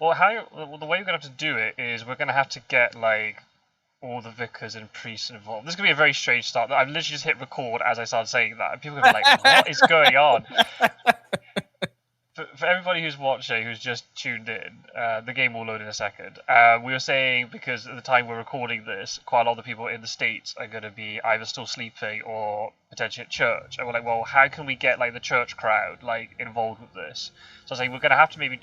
Well, the way we're gonna have to do it is we're gonna have to get like all the vicars and priests involved. This is gonna be a very strange start. I've literally just hit record as I started saying that, and people are gonna be like, "What is going on?" For everybody who's watching, who's just tuned in, the game will load in a second. We were saying because at the time we're recording this, quite a lot of the people in the States are going to be either still sleeping or potentially at church. And we're like, well, how can we get like the church crowd like involved with this? So I was saying we're going to have to we're going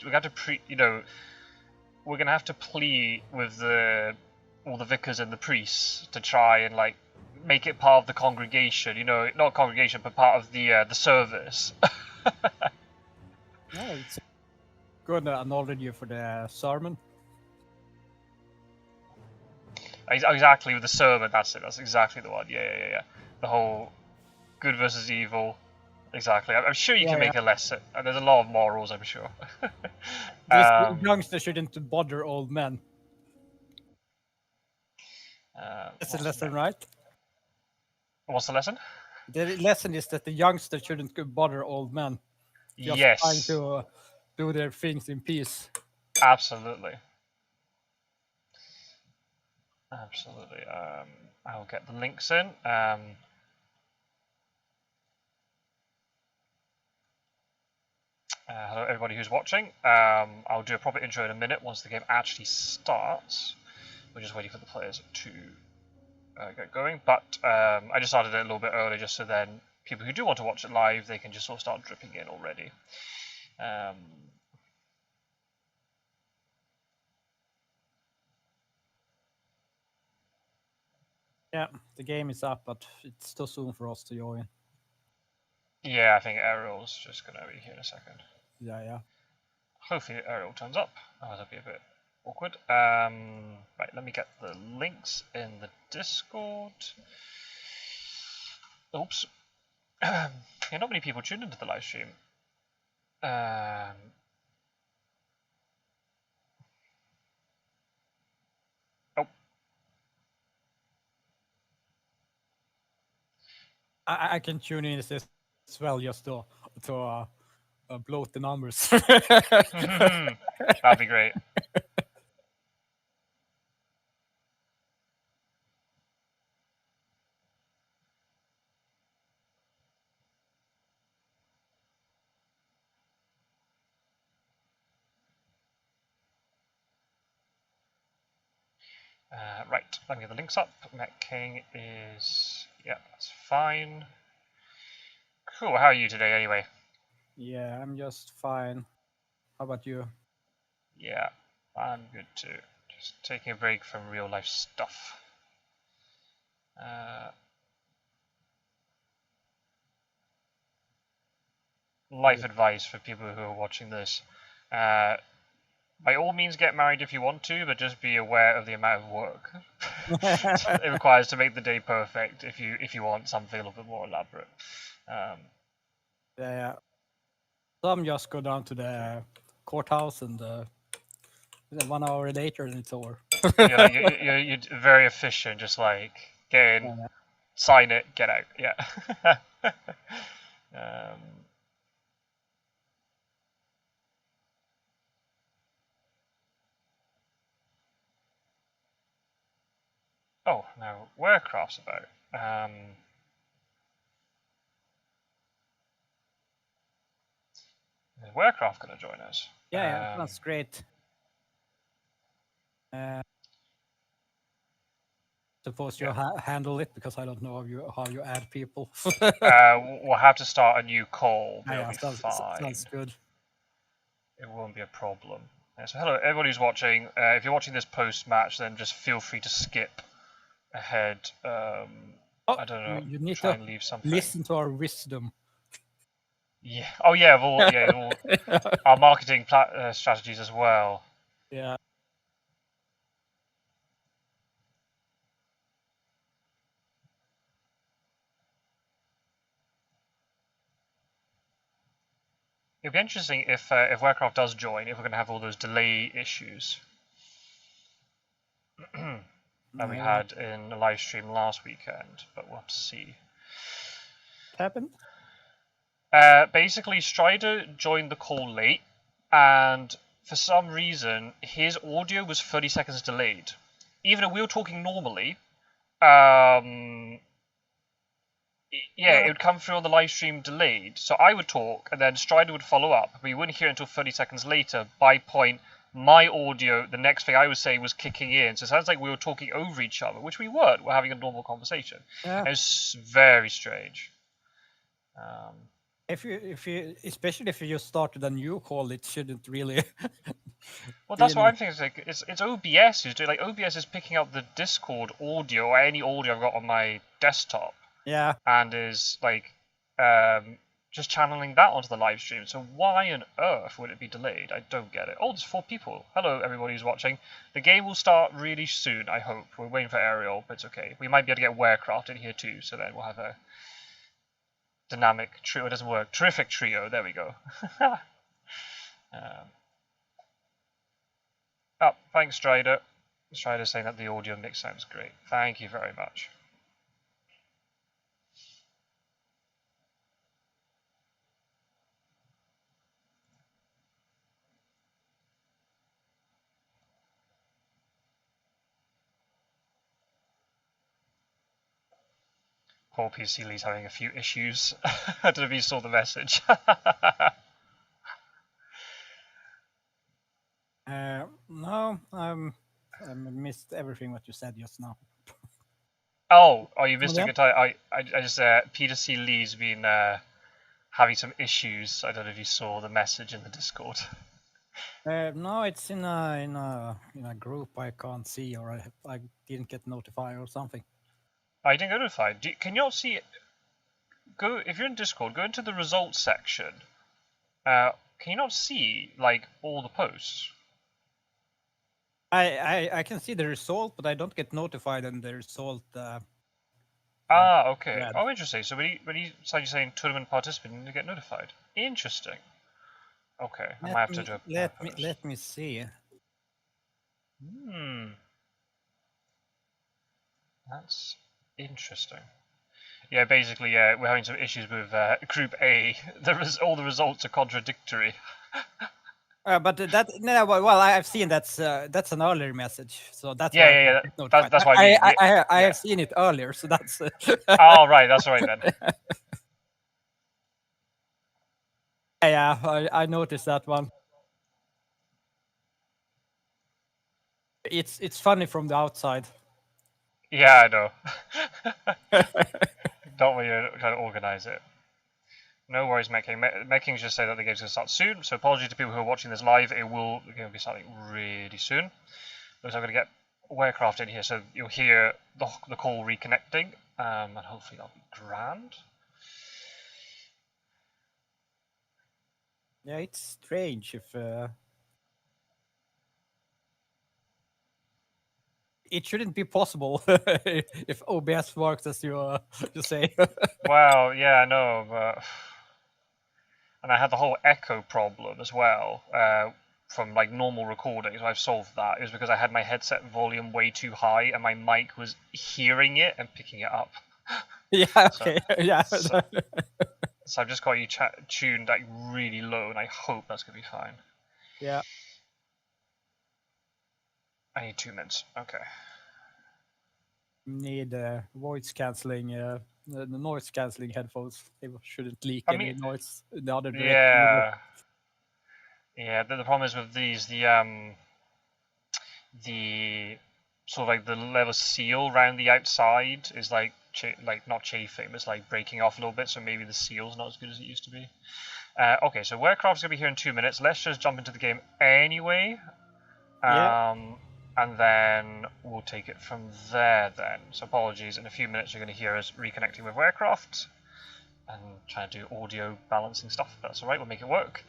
to have to plead with all the vicars and the priests to try and like make it part of the congregation. Not congregation, but part of the service. Yeah, it's good analogy for the sermon. Exactly, with the sermon, that's it. That's exactly the one. Yeah. The whole good versus evil. Exactly. I'm sure you can make a lesson. And there's a lot of morals, I'm sure. This youngster shouldn't bother old men. That's the lesson, right? What's the lesson? The lesson is that the youngster shouldn't bother old men. Just yes. trying to do their things in peace. Absolutely. I'll get the links in. Hello, everybody who's watching. I'll do a proper intro in a minute once the game actually starts. We're just waiting for the players to get going. But I just started it a little bit early just so then people who do want to watch it live, they can just sort of start dripping in already. Yeah, the game is up, but it's too soon for us to join. Yeah, I think Aerol's just going to be here in a second. Yeah. Hopefully Aerol turns up. Oh, that'd be a bit awkward. Right, let me get the links in the Discord. Oops. Yeah, not many people tuned into the live stream. I can tune in as well just to bloat the numbers. That'd be great. Right, let me get the links up. Mettking is... yeah, that's fine. Cool, how are you today anyway? Yeah, I'm just fine. How about you? Yeah, I'm good too. Just taking a break from real life stuff. Life advice for people who are watching this. By all means get married if you want to, but just be aware of the amount of work it requires to make the day perfect if you want something a little bit more elaborate. Yeah. Some just go down to the courthouse and 1 hour later and it's over. You're very efficient, just like get in, sign it, get out. Yeah. Oh, now Warecraft's about. Is Warecraft going to join us? Yeah, that's great. Suppose you handle it because I don't know how you add people. We'll have to start a new call. Yeah, sounds good. It won't be a problem. So hello, everybody who's watching. If you're watching this post-match, then just feel free to skip ahead. I don't know. You need try to and leave something. listen to our wisdom. Yeah. Oh yeah. Our marketing strategies as well. Yeah. It'd be interesting if Warecraft does join, if we're going to have all those delay issues that we had in the live stream last weekend, but we'll have to see. What happened? Basically, Strider joined the call late, and for some reason, his audio was 30 seconds delayed. Even if we were talking normally, yeah, it would come through on the live stream delayed. So I would talk, and then Strider would follow up, but you wouldn't hear it until 30 seconds later. By point, my audio, the next thing I was saying was kicking in. So it sounds like we were talking over each other, which we weren't. We're having a normal conversation. Yeah. It's very strange. If you, especially if you just started a new call, it shouldn't really. Well, that's what I'm thinking. It's OBS who's doing. Like OBS is picking up the Discord audio or any audio I've got on my desktop. Yeah. And is like just channeling that onto the live stream. So why on earth would it be delayed? I don't get it. Oh, there's 4 people. Hello, everybody who's watching. The game will start really soon, I hope. We're waiting for Aerol, but it's okay. We might be able to get Werecraft in here too, so then we'll have a dynamic trio. It doesn't work. Terrific trio. There we go. Oh, thanks, Strider. Strider's saying that the audio mix sounds great. Thank you very much. Poor PC Lee's having a few issues. I don't know if you saw the message. No, I missed everything what you said just now. Oh, you missed Yeah. a good time. I just Peter C. Lee's been having some issues. I don't know if you saw the message in the Discord. No, it's in a group I can't see, or I didn't get notified or something. I didn't get notified. Can you not see it? Go if you're in Discord. Go into the results section. Can you not see like all the posts? I can see the result, but I don't get notified in the result. Okay. Yeah. Oh, interesting. So when you started saying tournament participant, you didn't get notified. Interesting. Okay, I might have to do a let me see. That's interesting. Yeah, basically, we're having some issues with Group A. All the results are contradictory. But well, I've seen that's an earlier message, so that's yeah. That's why I have seen it earlier, so that's. Oh right, that's right then. Yeah, I noticed that one. It's funny from the outside. Yeah, I know. Don't worry, you're trying to organize it. No worries, Mettking. Mettking just said that the game's going to start soon, so apologies to people who are watching this live. The game will be starting really soon. Looks like I'm going to get Werecraft in here, so you'll hear the call reconnecting, and hopefully that'll be grand. Yeah, it's strange if it shouldn't be possible if OBS works as you say. Well, yeah, I know, but and I had the whole echo problem as well from like normal recordings. I've solved that. It was because I had my headset volume way too high, and my mic was hearing it and picking it up. Yeah. Okay. Yeah. So I've just got you tuned like really low, and I hope that's gonna be fine. Yeah. I need 2 minutes. Okay. Need voice cancelling, the noise cancelling headphones. They shouldn't leak any noise in the other direction. Yeah. Yeah. The problem is with these, the sort of like the leather seal around the outside is like not chafing, but it's like breaking off a little bit. So maybe the seal's not as good as it used to be. Okay, so Werecraft's gonna be here in 2 minutes. Let's just jump into the game anyway. And then we'll take it from there then. So apologies, in a few minutes you're going to hear us reconnecting with Werecraft and trying to do audio balancing stuff. That's alright, we'll make it work.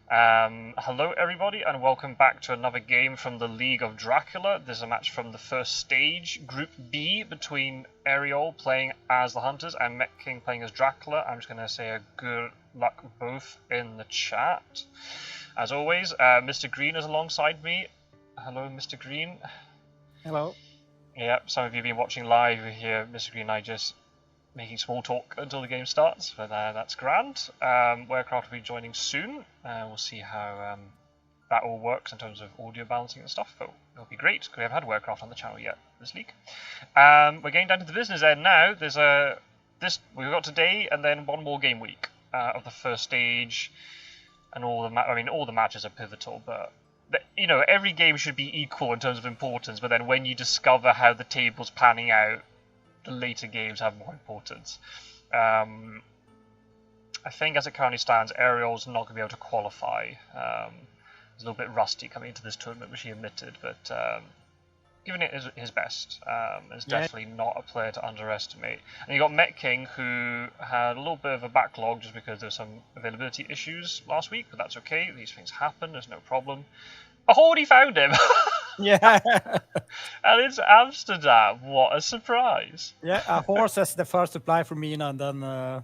Hello everybody, and welcome back to another game from the League of Dracula. There's a match from the first stage, Group B, between Aerol playing as the Hunters and Mettking playing as Dracula. I'm just going to say a good luck both in the chat. As always, Mr. Green is alongside me. Hello, Mr. Green. Hello. Yeah, some of you have been watching live. We hear Mr. Green and I just making small talk until the game starts, but that's grand. Werecraft will be joining soon. We'll see how that all works in terms of audio balancing and stuff, but it'll be great because we haven't had Warcraft on the channel yet this week. We're getting down to the business end now. There's we've got today and then one more game week of the first stage, and all the matches are pivotal, but every game should be equal in terms of importance. But then when you discover how the table's panning out, the later games have more importance. I think as it currently stands, Aerol's not going to be able to qualify. He's a little bit rusty coming into this tournament, which he admitted, but giving it his best. Is definitely not a player to underestimate. And you got Mettking, who had a little bit of a backlog just because there were some availability issues last week, but that's okay. These things happen. There's no problem. Oh, he found him! Yeah. And it's Amsterdam. What a surprise! Yeah, a horse is the first supply for Mina, and then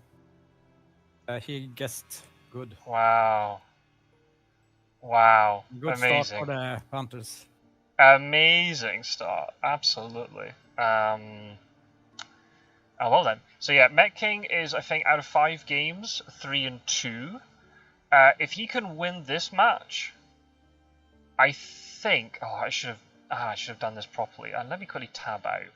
he guessed good. Wow. Wow. Good Amazing. start for the Hunters. Amazing start. Absolutely. Oh, well then. So yeah, Mettking is, I think, out of 5 games, 3-2. If he can win this match, I think... Oh, I should have done this properly. And let me quickly tab out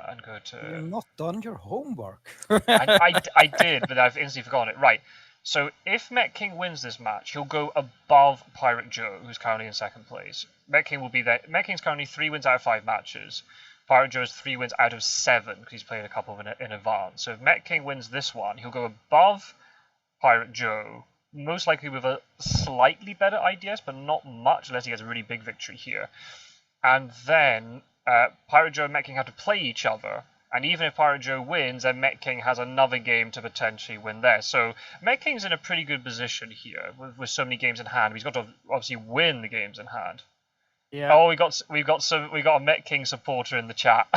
and go to... You've not done your homework. I did, but I've instantly forgotten it. Right. So if Mettking wins this match, he'll go above Pirate Joe, who's currently in second place. Mettking will be there. Metking's currently 3 wins out of 5 matches. Pirate Joe's 3 wins out of 7 because he's played a couple in advance. So if Mettking wins this one, he'll go above Pirate Joe, most likely with a slightly better IDS, but not much unless he has a really big victory here. And then Pirate Joe and Mettking have to play each other. And even if Pirate Joe wins, then Mettking has another game to potentially win there. So Mettking's in a pretty good position here with so many games in hand. He's got to obviously win the games in hand. Yeah. Oh, we got a Mettking supporter in the chat.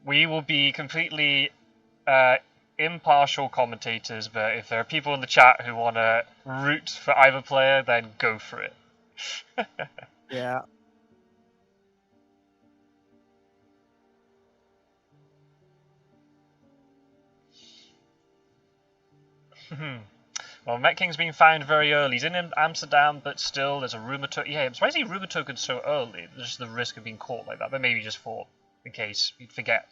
We will be completely impartial commentators, but if there are people in the chat who want to root for either player, then go for it. Yeah. Well, Mettking's been found very early. He's in Amsterdam, but still, there's a rumour token. Yeah, I'm surprised he rumour tokened so early. There's just the risk of being caught like that, but maybe just for in case you'd forget.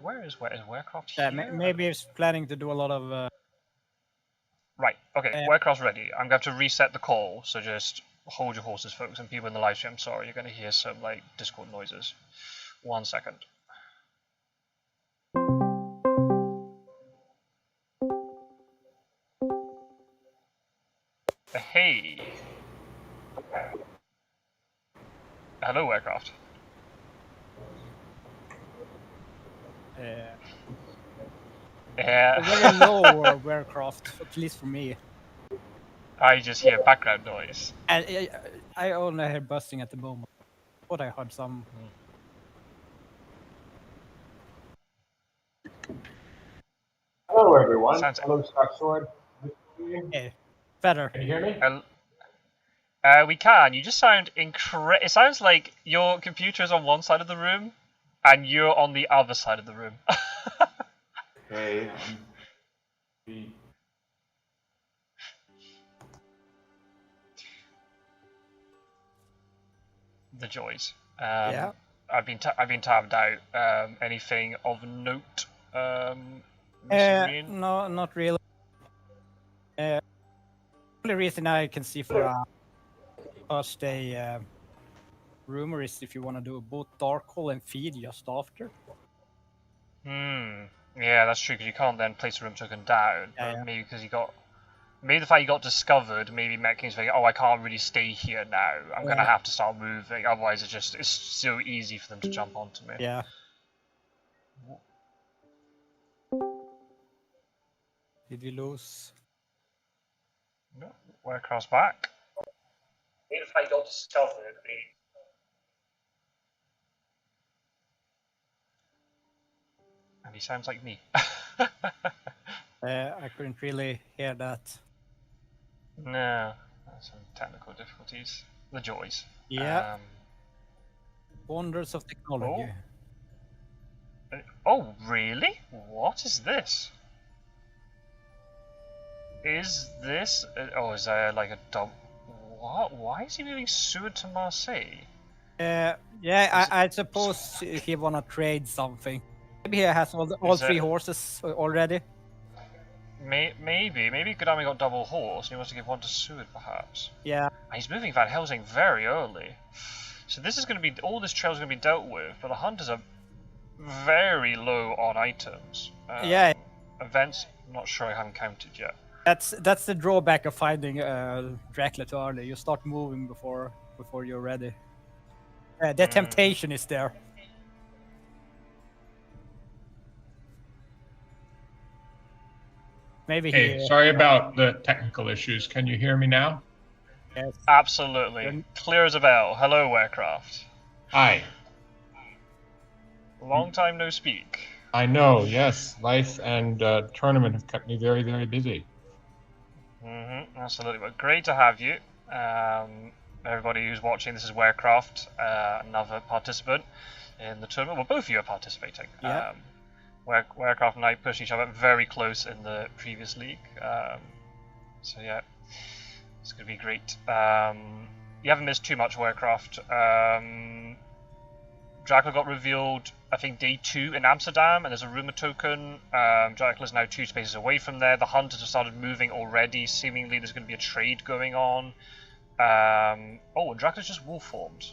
Where is Warcraft here? Yeah, maybe he's planning to do a lot of... Right, okay, Warcraft's ready. I'm going to have to reset the call, so just hold your horses, folks, and people in the live stream. I'm sorry, you're going to hear some, Discord noises. 1 second. Hey. Hello, Warcraft. Very low Warcraft, at least for me. I just hear background noise. And I only hear busting at the moment. But I heard some. Hello, everyone. Sounds... Hello, Scot-sword. Hey, better. Can you hear me? We can. You just sound incredible. It sounds like your computer is on one side of the room, and you're on the other side of the room. Hey. The joys. Yeah. I've been tabbed out. Anything of note? No, not really. The only reason I can see for a first day rumor is if you want to do both Darkhold and Feed just after. Yeah, that's true, because you can't then place a room token down. Yeah. Maybe because maybe the fact you got discovered, maybe Metking's thinking, oh, I can't really stay here now. I'm going to have to start moving. Otherwise, it's so easy for them to jump onto me. Yeah. Did we lose? No, Warcraft's back. Maybe the fact you got discovered, and he sounds like me. I couldn't really hear that. No, some technical difficulties. The joys. Yeah. Wonders of technology. Oh, really? What is this? Is this? Oh, is there like a double? What? Why is he moving Seward to Marseille? Yeah, I suppose he wanna trade something. Maybe he has all three horses already. Maybe Gadami got double horse and he wants to give one to Seward perhaps. Yeah. And he's moving Van Helsing very early. So this is going to be, all this trail is going to be dealt with, but the hunters are very low on items. Yeah. Events, I'm not sure I haven't counted yet. That's the drawback of finding Dracula too early. You start moving before you're ready. The temptation is there. Maybe Hey, sorry about the technical issues. Can you hear me now? Yes. Absolutely. Clear as a bell. Hello, Warecraft. Hi. Long time no speak. I know, yes. Life and tournament have kept me very, very busy. Absolutely. But great to have you. Everybody who's watching, this is Warecraft, another participant in the tournament. Well, both of you are participating. Yeah. Warecraft and I pushed each other very close in the previous league. So yeah, it's going to be great. You haven't missed too much, Warecraft. Dracula got revealed, I think, day 2 in Amsterdam, and there's a rumor token. Dracula's now 2 spaces away from there. The hunters have started moving already. Seemingly there's going to be a trade going on. Oh, Dracula's just wolf formed.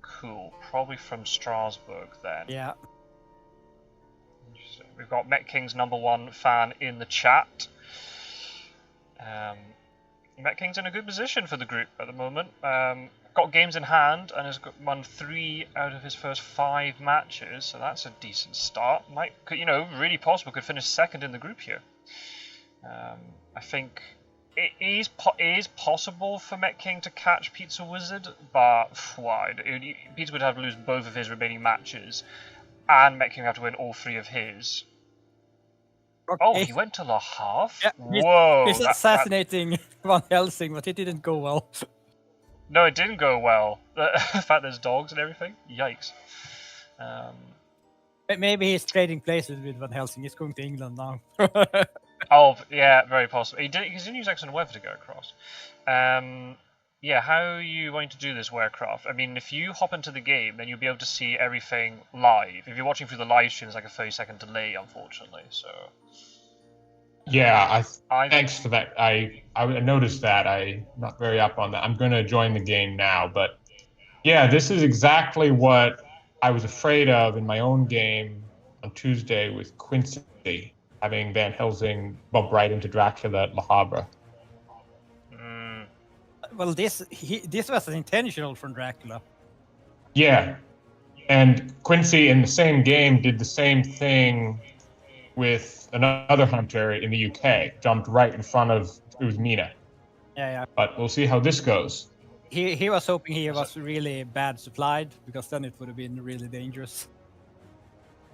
Cool. Probably from Strasbourg then. Yeah. We've got Mettking's #1 fan in the chat. Mettking's in a good position for the group at the moment. Got games in hand and has won 3 out of his first 5 matches, so that's a decent start. Really possible could finish second in the group here. I think it is possible for Mettking to catch Pizza Wizard, but Pizza would have to lose both of his remaining matches. And Mettking would have to win all 3 of his. Okay. Oh, he went to Le Havre? Yeah, Whoa! He's assassinating Van Helsing, but it didn't go well. No, it didn't go well. The fact there's dogs and everything? Yikes. Maybe he's trading places with Van Helsing. He's going to England now. Oh, yeah, very possible. He didn't use excellent weather to go across. Yeah, how are you going to do this, Warecraft? I mean, if you hop into the game, then you'll be able to see everything live. If you're watching through the live stream, there's like a 30-second delay, unfortunately. So. Yeah, thanks for that. I noticed that. I'm not very up on that. I'm going to join the game now, but yeah, this is exactly what I was afraid of in my own game on Tuesday with Quincy, having Van Helsing bump right into Dracula at Le Havre. Well, this was intentional from Dracula. Yeah, and Quincy in the same game did the same thing with another hunter in the UK. Jumped right in front of, it was Mina. Yeah. But we'll see how this goes. He was hoping he was really bad supplied, because then it would have been really dangerous.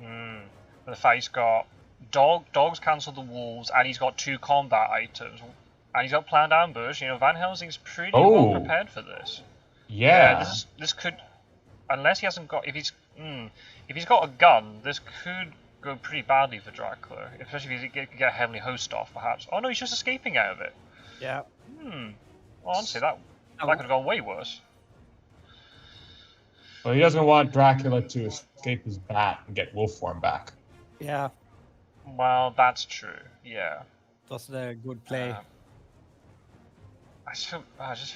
The fight's got dogs cancel the wolves, and he's got 2 combat items. And he's got planned ambush. Van Helsing's pretty well prepared for this. Yeah. This could, unless he hasn't got, if he's got a gun, this could go pretty badly for Dracula, especially if he can get a Heavenly Host off, perhaps. Oh no, he's just escaping out of it. Yeah. Well, honestly, that could have gone way worse. Well, he doesn't want Dracula to escape his bat and get wolf form back. Yeah. Well, that's true. Yeah. That's a good play. It just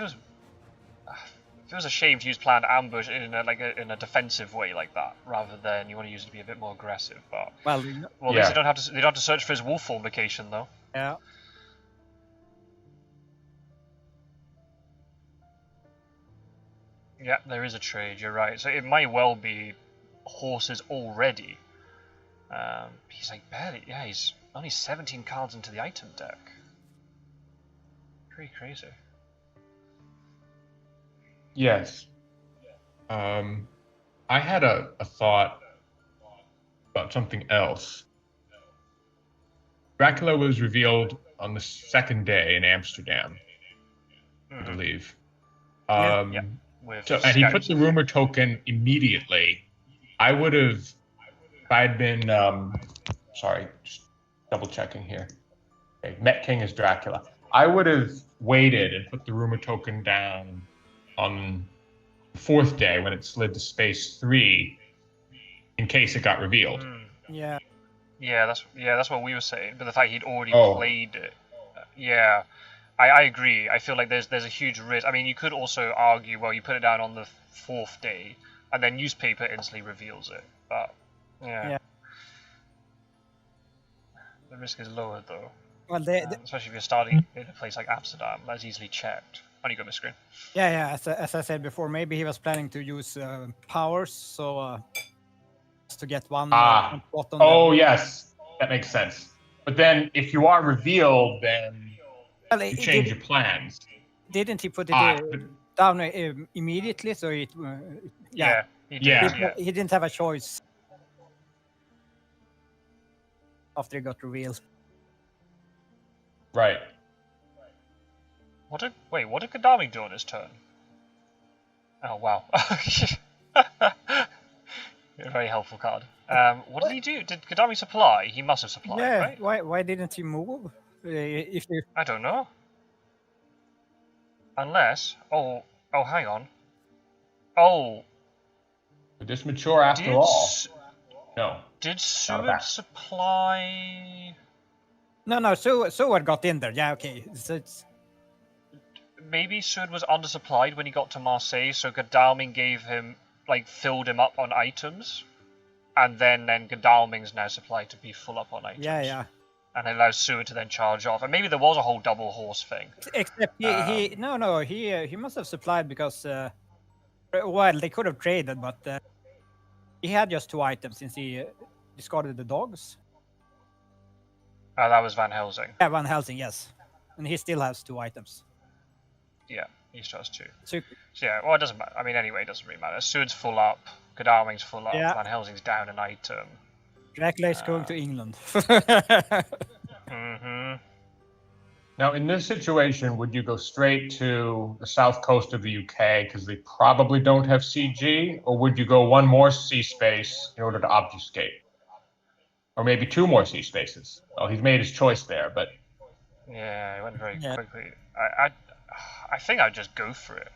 feels a shame to use planned ambush in a defensive way like that, rather than you want to use it to be a bit more aggressive. But well, at least they don't have to search for his wolf form location though. Yeah. Yeah, there is a trade. You're right. So it might well be horses already. He's like barely. Yeah, he's only 17 cards into the item deck. Pretty crazy. Yes. I had a thought about something else. Dracula was revealed on the 2nd day in Amsterdam, I believe. And he put the rumor token immediately. I would have, if I had been, sorry, just double checking here. Okay, Mettking is Dracula. I would have waited and put the rumor token down on the 4th day when it slid to space 3 in case it got revealed. Yeah. Yeah, that's what we were saying. But the fact he'd already Oh. played it, yeah, I agree. I feel like there's a huge risk. I mean, you could also argue, well, you put it down on the 4th day, and then newspaper instantly reveals it. But yeah. The risk is lower though. Well, especially if you're starting in a place like Amsterdam, that's easily checked. Oh, you got my screen. yeah. As I said before, maybe he was planning to use powers, so just to get one spot on Oh, the... yes. That makes sense. But then if you are revealed, then you change your plans. Didn't he put it down immediately? So it... yeah, he did. He didn't have a choice after it got revealed. Right. What did Gadami do on his turn? Oh wow. A very helpful card. What did he do? Did Gadami supply? He must have supplied, right? Why didn't he move? I don't know. Unless... Oh, hang on. Oh. Did this mature after all? No. Did Seward supply... No, Seward got in there. Yeah, okay. So it's... Maybe Seward was undersupplied when he got to Marseille, so Godalming gave him, like, filled him up on items, and then Godalming's now supplied to be full up on items. Yeah. And it allows Seward to then charge off. And maybe there was a whole double horse thing. Except he must have supplied because, well, they could have traded, but he had just 2 items since he discarded the dogs. That was Van Helsing. Yeah, Van Helsing, yes. And he still has 2 items. Yeah, he still has 2. So yeah, well, it doesn't matter. I mean, anyway, it doesn't really matter. Seward's full up, Godalming's full up, Yeah. Van Helsing's down an item. Dracula is going to England. Now, in this situation, would you go straight to the south coast of the UK because they probably don't have CG, or would you go 1 more sea space in order to obfuscate? Or maybe 2 more sea spaces? Well, he's made his choice there, but... Yeah, it went very quickly. I think I'd just go for it.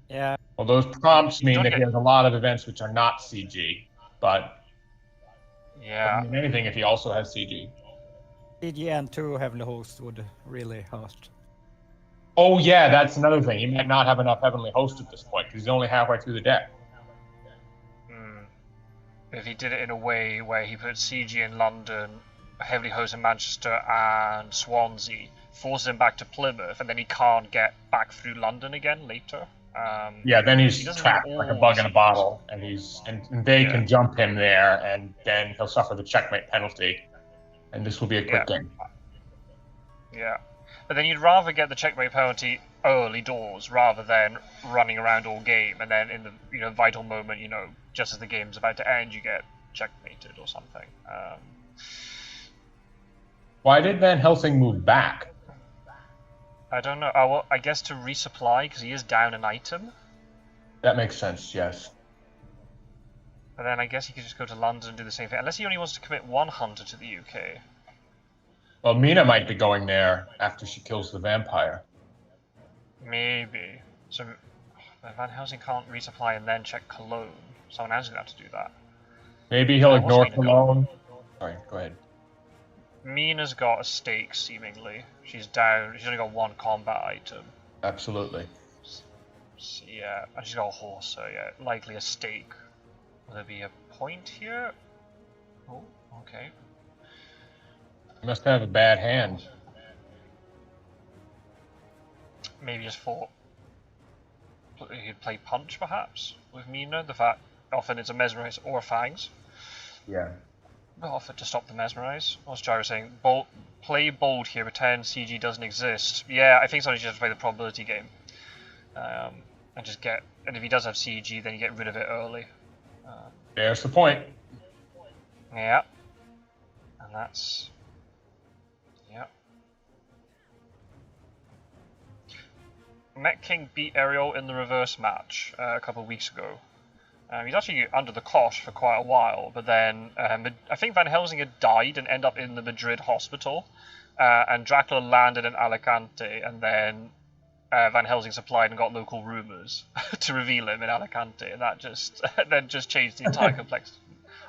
Yeah. Well, those prompts mean that he has a lot of events which are not CG, but... Yeah. Doesn't mean anything if he also has CG. CG and 2 heavenly hosts would really hurt. Oh yeah, that's another thing. He might not have enough heavenly hosts at this point because he's only halfway through the deck. If he did it in a way where he put CG in London, heavily host in Manchester and Swansea, forces him back to Plymouth, and then he can't get back through London again later. Yeah, then he's trapped like a bug in a bottle, and they can jump him there, and then he'll suffer the checkmate penalty, and this will be a quick game. Yeah, but then you'd rather get the checkmate penalty early doors rather than running around all game, and then in the vital moment, just as the game's about to end, you get checkmated or something. Why did Van Helsing move back? I don't know. Well, I guess to resupply, because he is down an item. That makes sense, yes. And then I guess he could just go to London and do the same thing, unless he only wants to commit 1 hunter to the UK. Well, Mina might be going there after she kills the vampire. Maybe. So Van Helsing can't resupply and then check Cologne. Someone else is going to have to do that. Maybe he'll ignore Cologne. Sorry, go ahead. Mina's got a stake, seemingly. She's down. She's only got 1 combat item. Absolutely. So, yeah, and she's got a horse, so yeah, likely a stake. Will there be a point here? Oh, okay. He must have a bad hand. Maybe just for... He'd play Punch, perhaps, with Mina. The fact often it's a Mesmerize or a Fangs. Yeah. Offered to stop the Mesmerize. What's Gyro saying? Play bold here, pretend CG doesn't exist. Yeah, I think sometimes you just play the probability game. And just get... And if he does have CG, then you get rid of it early. There's the point. Yeah. And that's... Yeah. Mettking beat Aerol in the reverse match a couple of weeks ago. He's actually under the cosh for quite a while, but then I think Van Helsing had died and ended up in the Madrid hospital, and Dracula landed in Alicante, and then Van Helsing supplied and got local rumours to reveal him in Alicante, and that just then just changed the entire complexity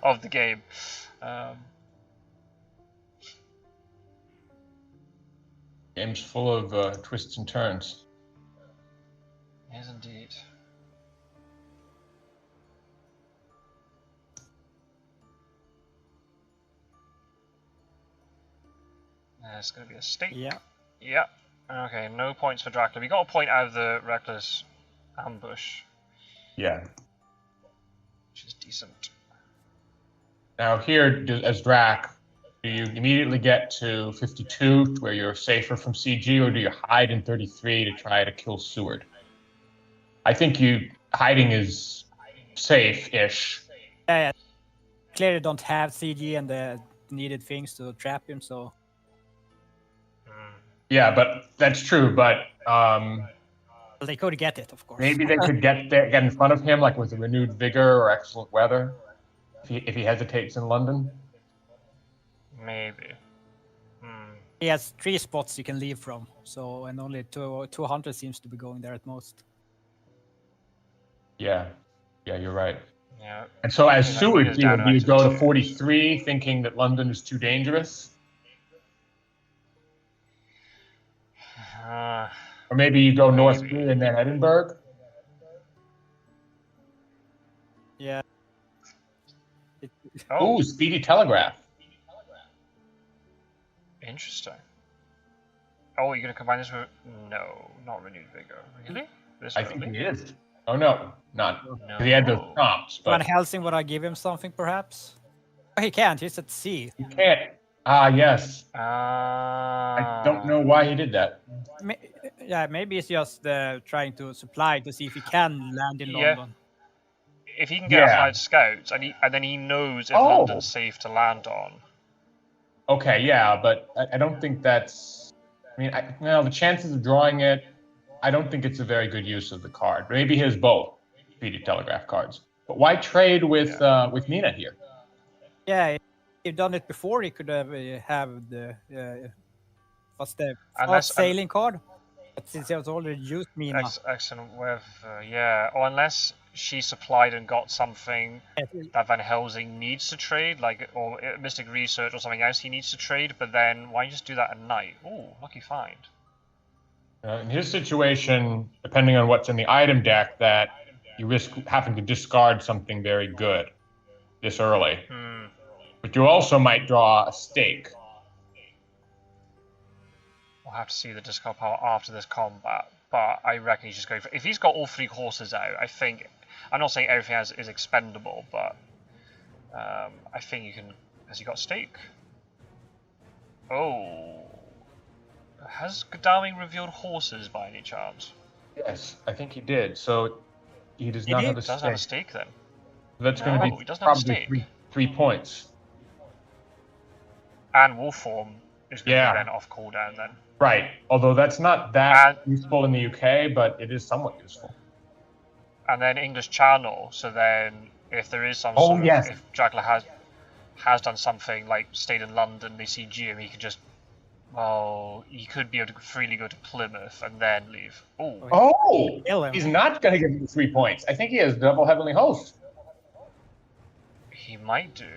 of the game. Game's full of twists and turns. Yes, indeed. There's going to be a stake. Yeah. Yeah. Okay, no points for Dracula. We got a point out of the reckless ambush. Yeah. Which is decent. Now here, as Drac, do you immediately get to 52, where you're safer from CG, or do you hide in 33 to try to kill Seward? I think hiding is safe-ish. Yeah. Clearly don't have CG and the needed things to trap him, so... Yeah, but that's true, but... Well, they could get it, of course. Maybe they could get in front of him, like with a renewed vigor or excellent weather, if he hesitates in London. Maybe. He has 3 spots you can leave from, so, and only 200 seems to be going there at most. Yeah, you're right. Yeah. And so as Yeah, Seward, do you go to too. 43, thinking that London is too dangerous? Or maybe you go north Maybe. and then Edinburgh? Yeah. Oh, Ooh, Speedy Telegraph. interesting. Oh, you're going to combine this with... No, not renewed vigor. Really? This I early? think he is. Oh, no, not. No. He had those prompts, Van but Helsing, would I give him something, perhaps? Oh, he can't, he's at sea. you can't. Ah, yes. I I don't know why he did that. Yeah, maybe it's just trying to supply to see if he can land in Yeah. London. If he can get Yeah. a flight scouts, and then he knows if Oh. London's safe to land on. Okay, yeah, but I don't think that's... I mean, the chances of drawing it, I don't think it's a very good use of the card. Maybe he has both Speedy Telegraph cards. But why trade with Nina here? Yeah, if he'd done it before, he could have the what's the Unless- sailing card. But since he has already used Mina, Excellent weather, yeah. Or unless she supplied and got something that Van Helsing needs to trade, like or Mystic Research or something else he needs to trade. But then why just do that at night? Ooh, lucky find. In his situation, depending on what's in the item deck, that you risk having to discard something very good this early. But you also might draw a stake. We'll have to see the discard power after this combat, but I reckon he's just going for... If he's got all 3 horses out, I think... I'm not saying everything is expendable, but I think you can... Has he got stake? Oh... Has Godalming revealed horses by any chance? Yes, I think he did. So he does He not did? have a He doesn't stake. have a stake then. That's going No, to he be doesn't have a probably stake. three points. And wolf form is going to Yeah. be then off cooldown then. Right. Although that's not that useful in the UK, but it is somewhat useful. And then English Channel, so then if there is some Oh, sort of... yes. If Dracula has done something like stayed in London, they see him, he could just... Well, he could be able to freely go to Plymouth and then leave. Ooh. Oh! kill him. He's not going to give him 3 points. I think he has double Heavenly Host. He might do.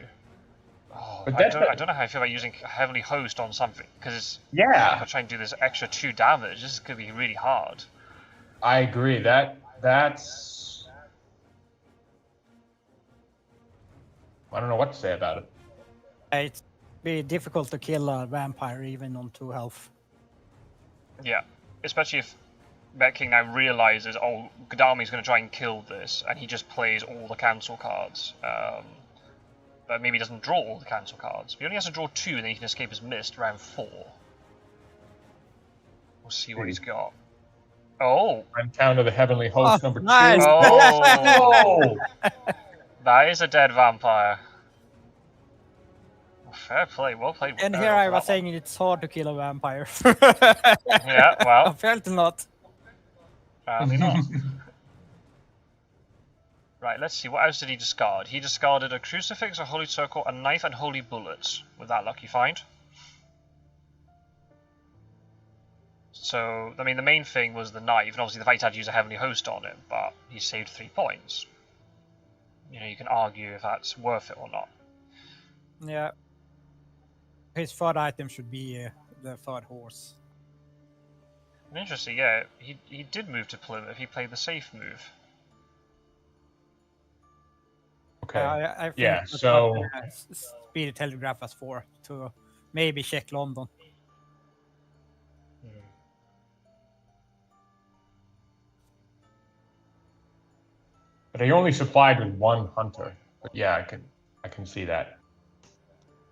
Oh, But I don't know how I feel about using Heavenly Host on something, because Yeah, if I try and do this extra 2 damage, this is going to be really hard. I agree. That's... I don't know what to say about it. It's be difficult to kill a vampire even on 2 health. Yeah, especially if Mettking now realizes, oh, Godalming's going to try and kill this, and he just plays all the cancel cards. But maybe he doesn't draw all the cancel cards. He only has to draw 2, and then he can escape his mist round 4. We'll see what he's got. Oh! I'm down to the Heavenly Host Oh, number 2. nice. Oh! Oh! That is a dead vampire. Fair play, well played. And Aerol here I for was that one. saying it's hard to kill a vampire. Yeah, well, Apparently not. apparently not. Right, let's see. What else did he discard? He discarded a crucifix, a holy circle, a knife, and holy bullets with that lucky find. So, I mean, the main thing was the knife, and obviously the fact he had to use a heavenly host on it, but he saved 3 points. You know, you can argue if that's worth it or not. Yeah. His third item should be the third horse. Interesting, yeah. He did move to Plymouth. He played the safe move. Okay. I think Yeah, that's so what, Speedy Telegraph was for, to maybe check London. but he only supplied with 1 hunter. But yeah, I can see that.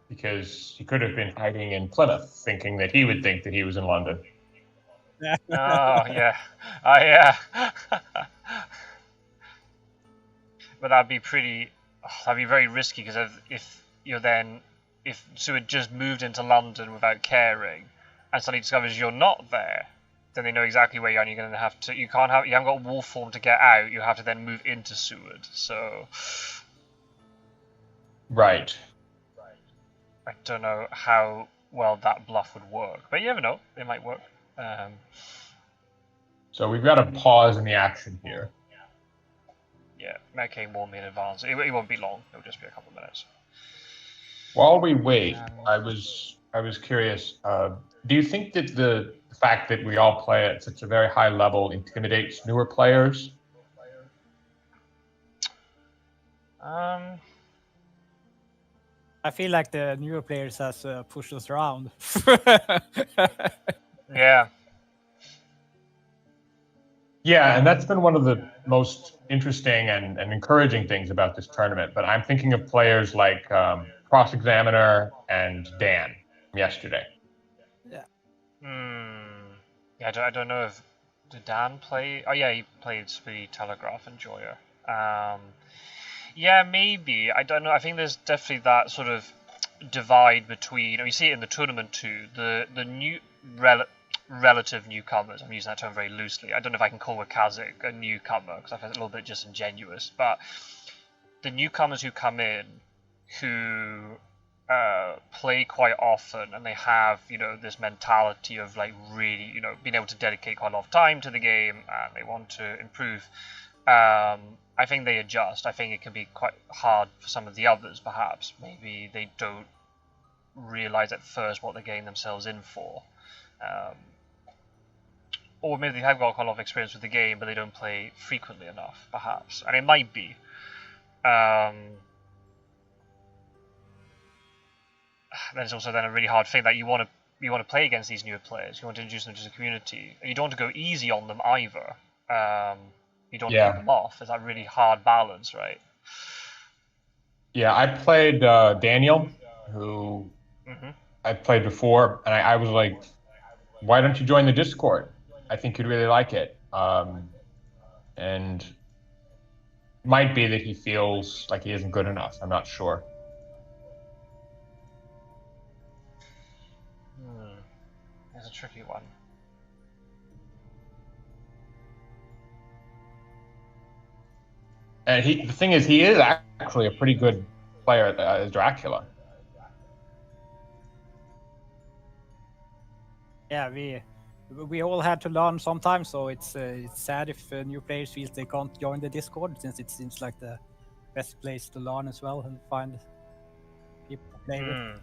Because he could have been hiding in Plymouth, thinking that he would think that he was in London. Oh, yeah. Oh, yeah. But that'd be pretty... that'd be very risky, because if you're then... If Seward just moved into London without caring, and suddenly discovers you're not there, then they know exactly where you are, and you're going to have to... You haven't got wolf form to get out, you have to then move into Seward, so... Right. I don't know how well that bluff would work, but you never know. It might work. So we've got a pause in the action here. Yeah, Mettking warned me in advance. It won't be long. It'll just be a couple of minutes. While we wait, I was curious. Do you think that the fact that we all play at such a very high level intimidates newer players? I feel like the newer players has pushed us around. Yeah. Yeah, and that's been one of the most interesting and encouraging things about this tournament. But I'm thinking of players like Cross Examiner and Dan from yesterday. Yeah. Yeah, I don't know if... Did Dan play? Oh, yeah, he played Speedy Telegraph and Joyer. Yeah, maybe. I don't know. I think there's definitely that sort of divide between... You see it in the tournament too. The new... relative newcomers. I'm using that term very loosely. I don't know if I can call a Kazakh a newcomer, because I find it a little bit disingenuous, but the newcomers who come in, who play quite often, and they have, this mentality of like really, being able to dedicate quite a lot of time to the game, and they want to improve. I think they adjust. I think it can be quite hard for some of the others, perhaps. Maybe they don't realize at first what they're getting themselves in for. Or maybe they have got quite a lot of experience with the game, but they don't play frequently enough, perhaps. And it might be. There's also then a really hard thing that you want to play against these newer players. You want to introduce them to the community, and you don't want to go easy on them either. You don't want to put them off. There's that really hard balance, right? Yeah, I played Daniel, who I played before, and I was like, why don't you join the Discord? I think you'd really like it. And it might be that he feels like he isn't good enough. I'm not sure. It's a tricky one. And the thing is, he is actually a pretty good player as Dracula. Yeah, we all had to learn sometimes, so it's sad if new players feel they can't join the Discord, since it seems like the best place to learn as well and find people to play with.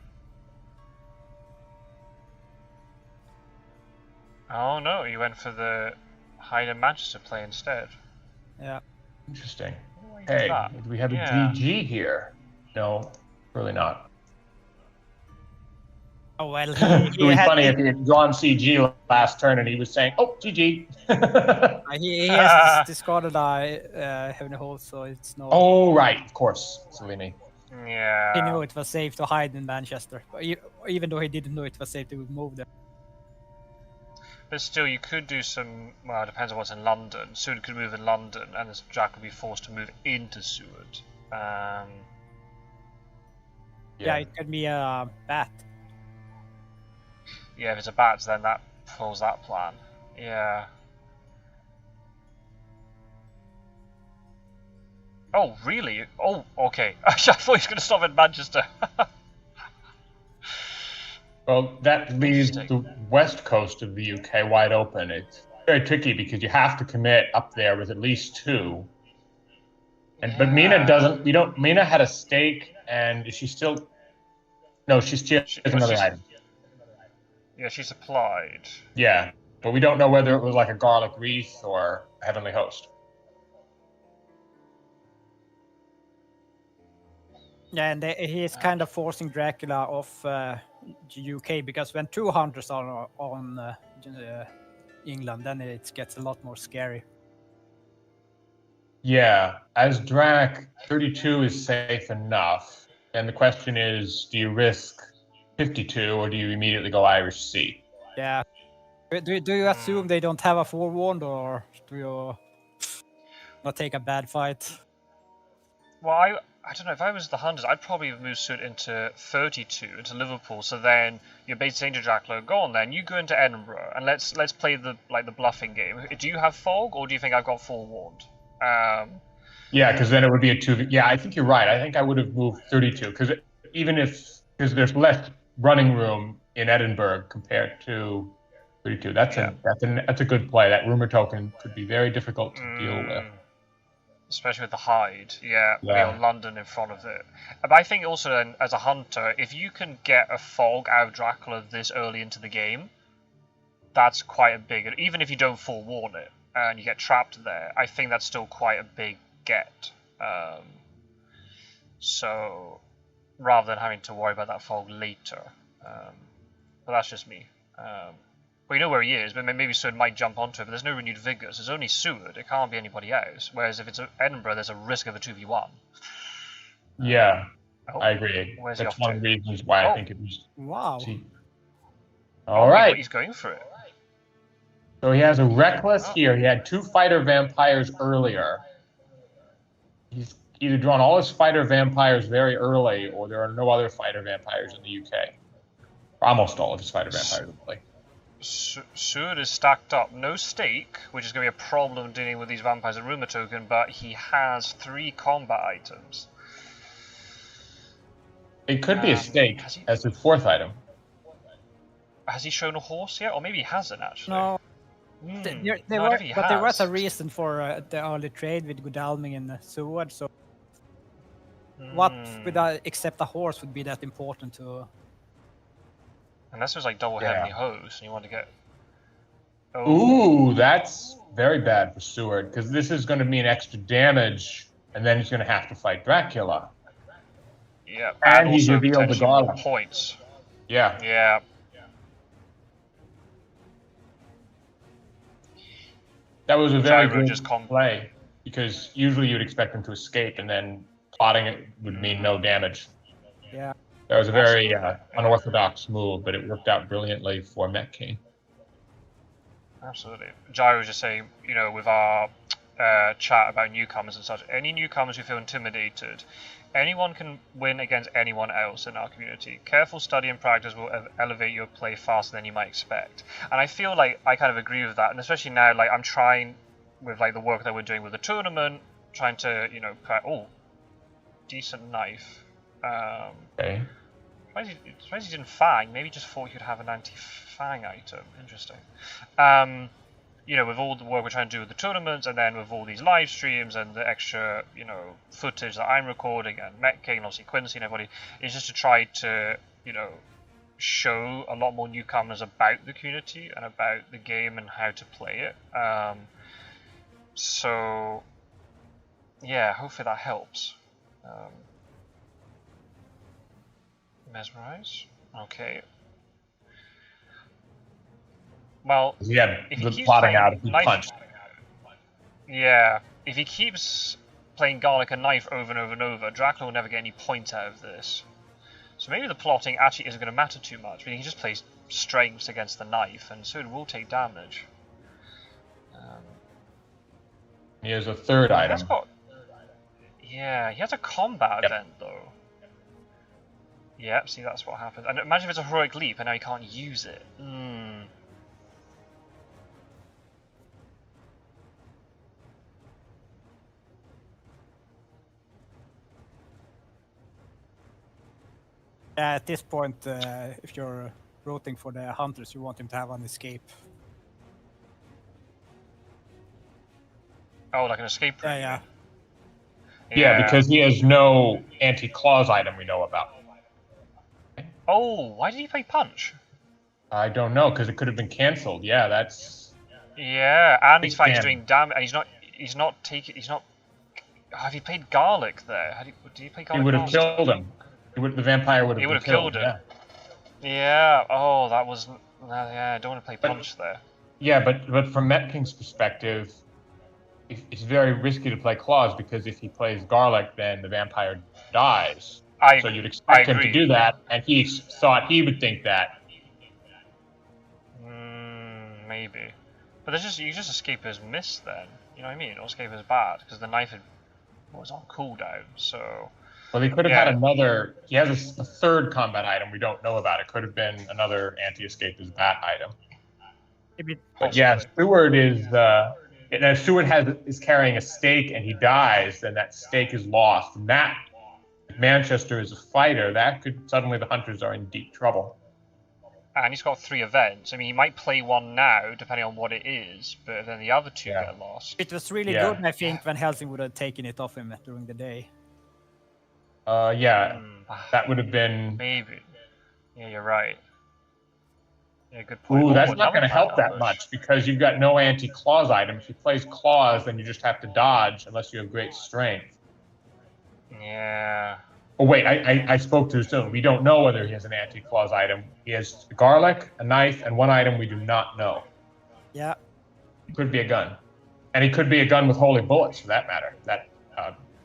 Oh no, you went for the Hyde and Manchester play instead. Yeah. Interesting. Hey, do we have a GG here? No, really not. Oh, well, it would be funny if he had drawn CG last turn and he was saying, "Oh, GG." he has discarded Heavenly Host, so it's no. Oh, right, of course, Salini. Yeah. He knew it was safe to hide in Manchester, even though he didn't know it was safe to move there. But still, you could do some. Well, it depends on what's in London. Seward could move in London, and this Jack would be forced to move into Seward. Yeah, it could be a bat. Yeah, if it's a bat, then that pulls that plan. Yeah. Oh, really? Oh, okay. I thought he was going to stop in Manchester. Well, that leaves Interesting. the west coast of the UK wide open. It's very tricky because you have to commit up there with at least two. But Mina Yeah. doesn't. We don't. Mina had a steak, and is she still? No, she has Well, another item. yeah, she's applied. Yeah, but we don't know whether it was like a garlic wreath or a heavenly host. Yeah, and he's kind of forcing Dracula off UK, because when two hunters are on England, then it gets a lot more scary. Yeah, as Drac, 32 is safe enough. And the question is, do you risk 52 or do you immediately go Irish Sea? Yeah. Do you assume they don't have a forewarned, or do you not take a bad fight? Well, I don't know. If I was the Hunters, I'd probably move Suit into 32, into Liverpool. So then you're basically saying to Dracula, go on then, you go into Edinburgh, and let's play the bluffing game. Do you have fog, or do you think I've got forewarned? Yeah, because then it would be a two. Yeah, I think you're right. I think I would have moved 32 because because there's less running room in Edinburgh compared to 32. That's a good play. That rumor token could be very difficult to deal with. Especially with the hide, yeah. London in front of it. But I think also then, as a hunter, if you can get a fog out of Dracula this early into the game, that's quite a big. Even if you don't forewarn it and you get trapped there, I think that's still quite a big get. So rather than having to worry about that fog later, but that's just me. We know where he is, but maybe Seward might jump onto it, but there's no renewed vigors. There's only Seward. It can't be anybody else. Whereas if it's Edinburgh, there's a risk of a 2v1. Yeah, I agree. That's one of the reasons why I think it was. Wow. All right. He's going for it. So he has a reckless here. He had two fighter vampires earlier. He's either drawn all his fighter vampires very early, or there are no other fighter vampires in the UK. Almost all of his fighter vampires in play. Seward is stacked up. No stake, which is going to be a problem dealing with these vampires and rumor token, but he has 3 combat items. It could be a stake as his 4th item. Has he shown a horse yet? Or maybe he hasn't, actually. No. There was a reason for the early trade with Godalming and Seward, so what except a horse would be that important to... Unless it was like double heavenly host and you want to get... Ooh, that's very bad for Seward, because this is going to mean extra damage, and then he's going to have to fight Dracula. Yeah, and he's revealed the garland. Points. Yeah. Yeah. That was a very good play, because usually you'd expect him to escape, and then plotting it would mean no damage. Yeah. That was a very unorthodox move, but it worked out brilliantly for Mettking. Absolutely. Gyro was just saying, you know, with our chat about newcomers and such, any newcomers who feel intimidated, anyone can win against anyone else in our community. Careful study and practice will elevate your play faster than you might expect. And I feel like I kind of agree with that, and especially now, like, I'm trying with like the work that we're doing with the tournament, trying to, you know, decent knife. Okay. Surprised he didn't fang. Maybe just thought he'd have an anti-fang item. Interesting. You know, with all the work we're trying to do with the tournaments, and then with all these live streams and the extra, you know, footage that I'm recording, and Mettking, and obviously Quincy and everybody, is just to try to, you know, show a lot more newcomers about the community and about the game and how to play it. So, yeah, hopefully that helps. Mesmerize. Okay. Well, if he keeps plotting out, if he punched. Yeah, if he keeps playing garlic and knife over and over and over, Dracula will never get any points out of this. So maybe the plotting actually isn't going to matter too much. But he can just play strengths against the knife, and so it will take damage. He has a 3rd item. Yeah, he has a combat event though. Yep, see, that's what happens. And imagine if it's a heroic leap and now he can't use it. At this point, if you're rooting for the hunters, you want him to have an escape. Oh, like an escape route. Yeah. Yeah, because he has no anti-claws item we know about. Oh, why did he play punch? I don't know, because it could have been cancelled. Yeah, that's... Yeah, and he's fine. He's Damn. doing damage, and he's not taking. He's not. Have he played garlic there? Did he play garlic? He would have last time? killed him. The vampire would have. He would have killed killed him. Yeah. Yeah. Oh, that was. Yeah, I don't want to play punch there. Yeah, but from Mettking's perspective, it's very risky to play claws because if he plays garlic, then the vampire dies. So you'd expect him to do that, and he thought he would think that. Maybe, but you just escape his miss then. You know what I mean? Or escape his bad because the knife was on cooldown. So. Well, he could have had another. He has a third combat item we don't know about. It could have been another anti-escape as bat item. But yeah, Seward is. And if Seward is carrying a stake and he dies, then that stake is lost. And that, if Manchester is a fighter, that could suddenly the hunters are in deep trouble. And he's got 3 events. I mean, he might play one now, depending on what it is, but then the other 2 get lost. It was really good, I think, when Helsing would have taken it off him during the day. That would have been... Maybe. Yeah, you're right. Yeah, good point. Ooh, that's not going to help that much, because you've got no anti-claws item. If he plays claws, then you just have to dodge, unless you have great strength. Yeah. Oh, wait, I spoke too soon. We don't know whether he has an anti-claws item. He has garlic, a knife, and one item we do not know. Yeah. It could be a gun. And it could be a gun with holy bullets, for that matter. That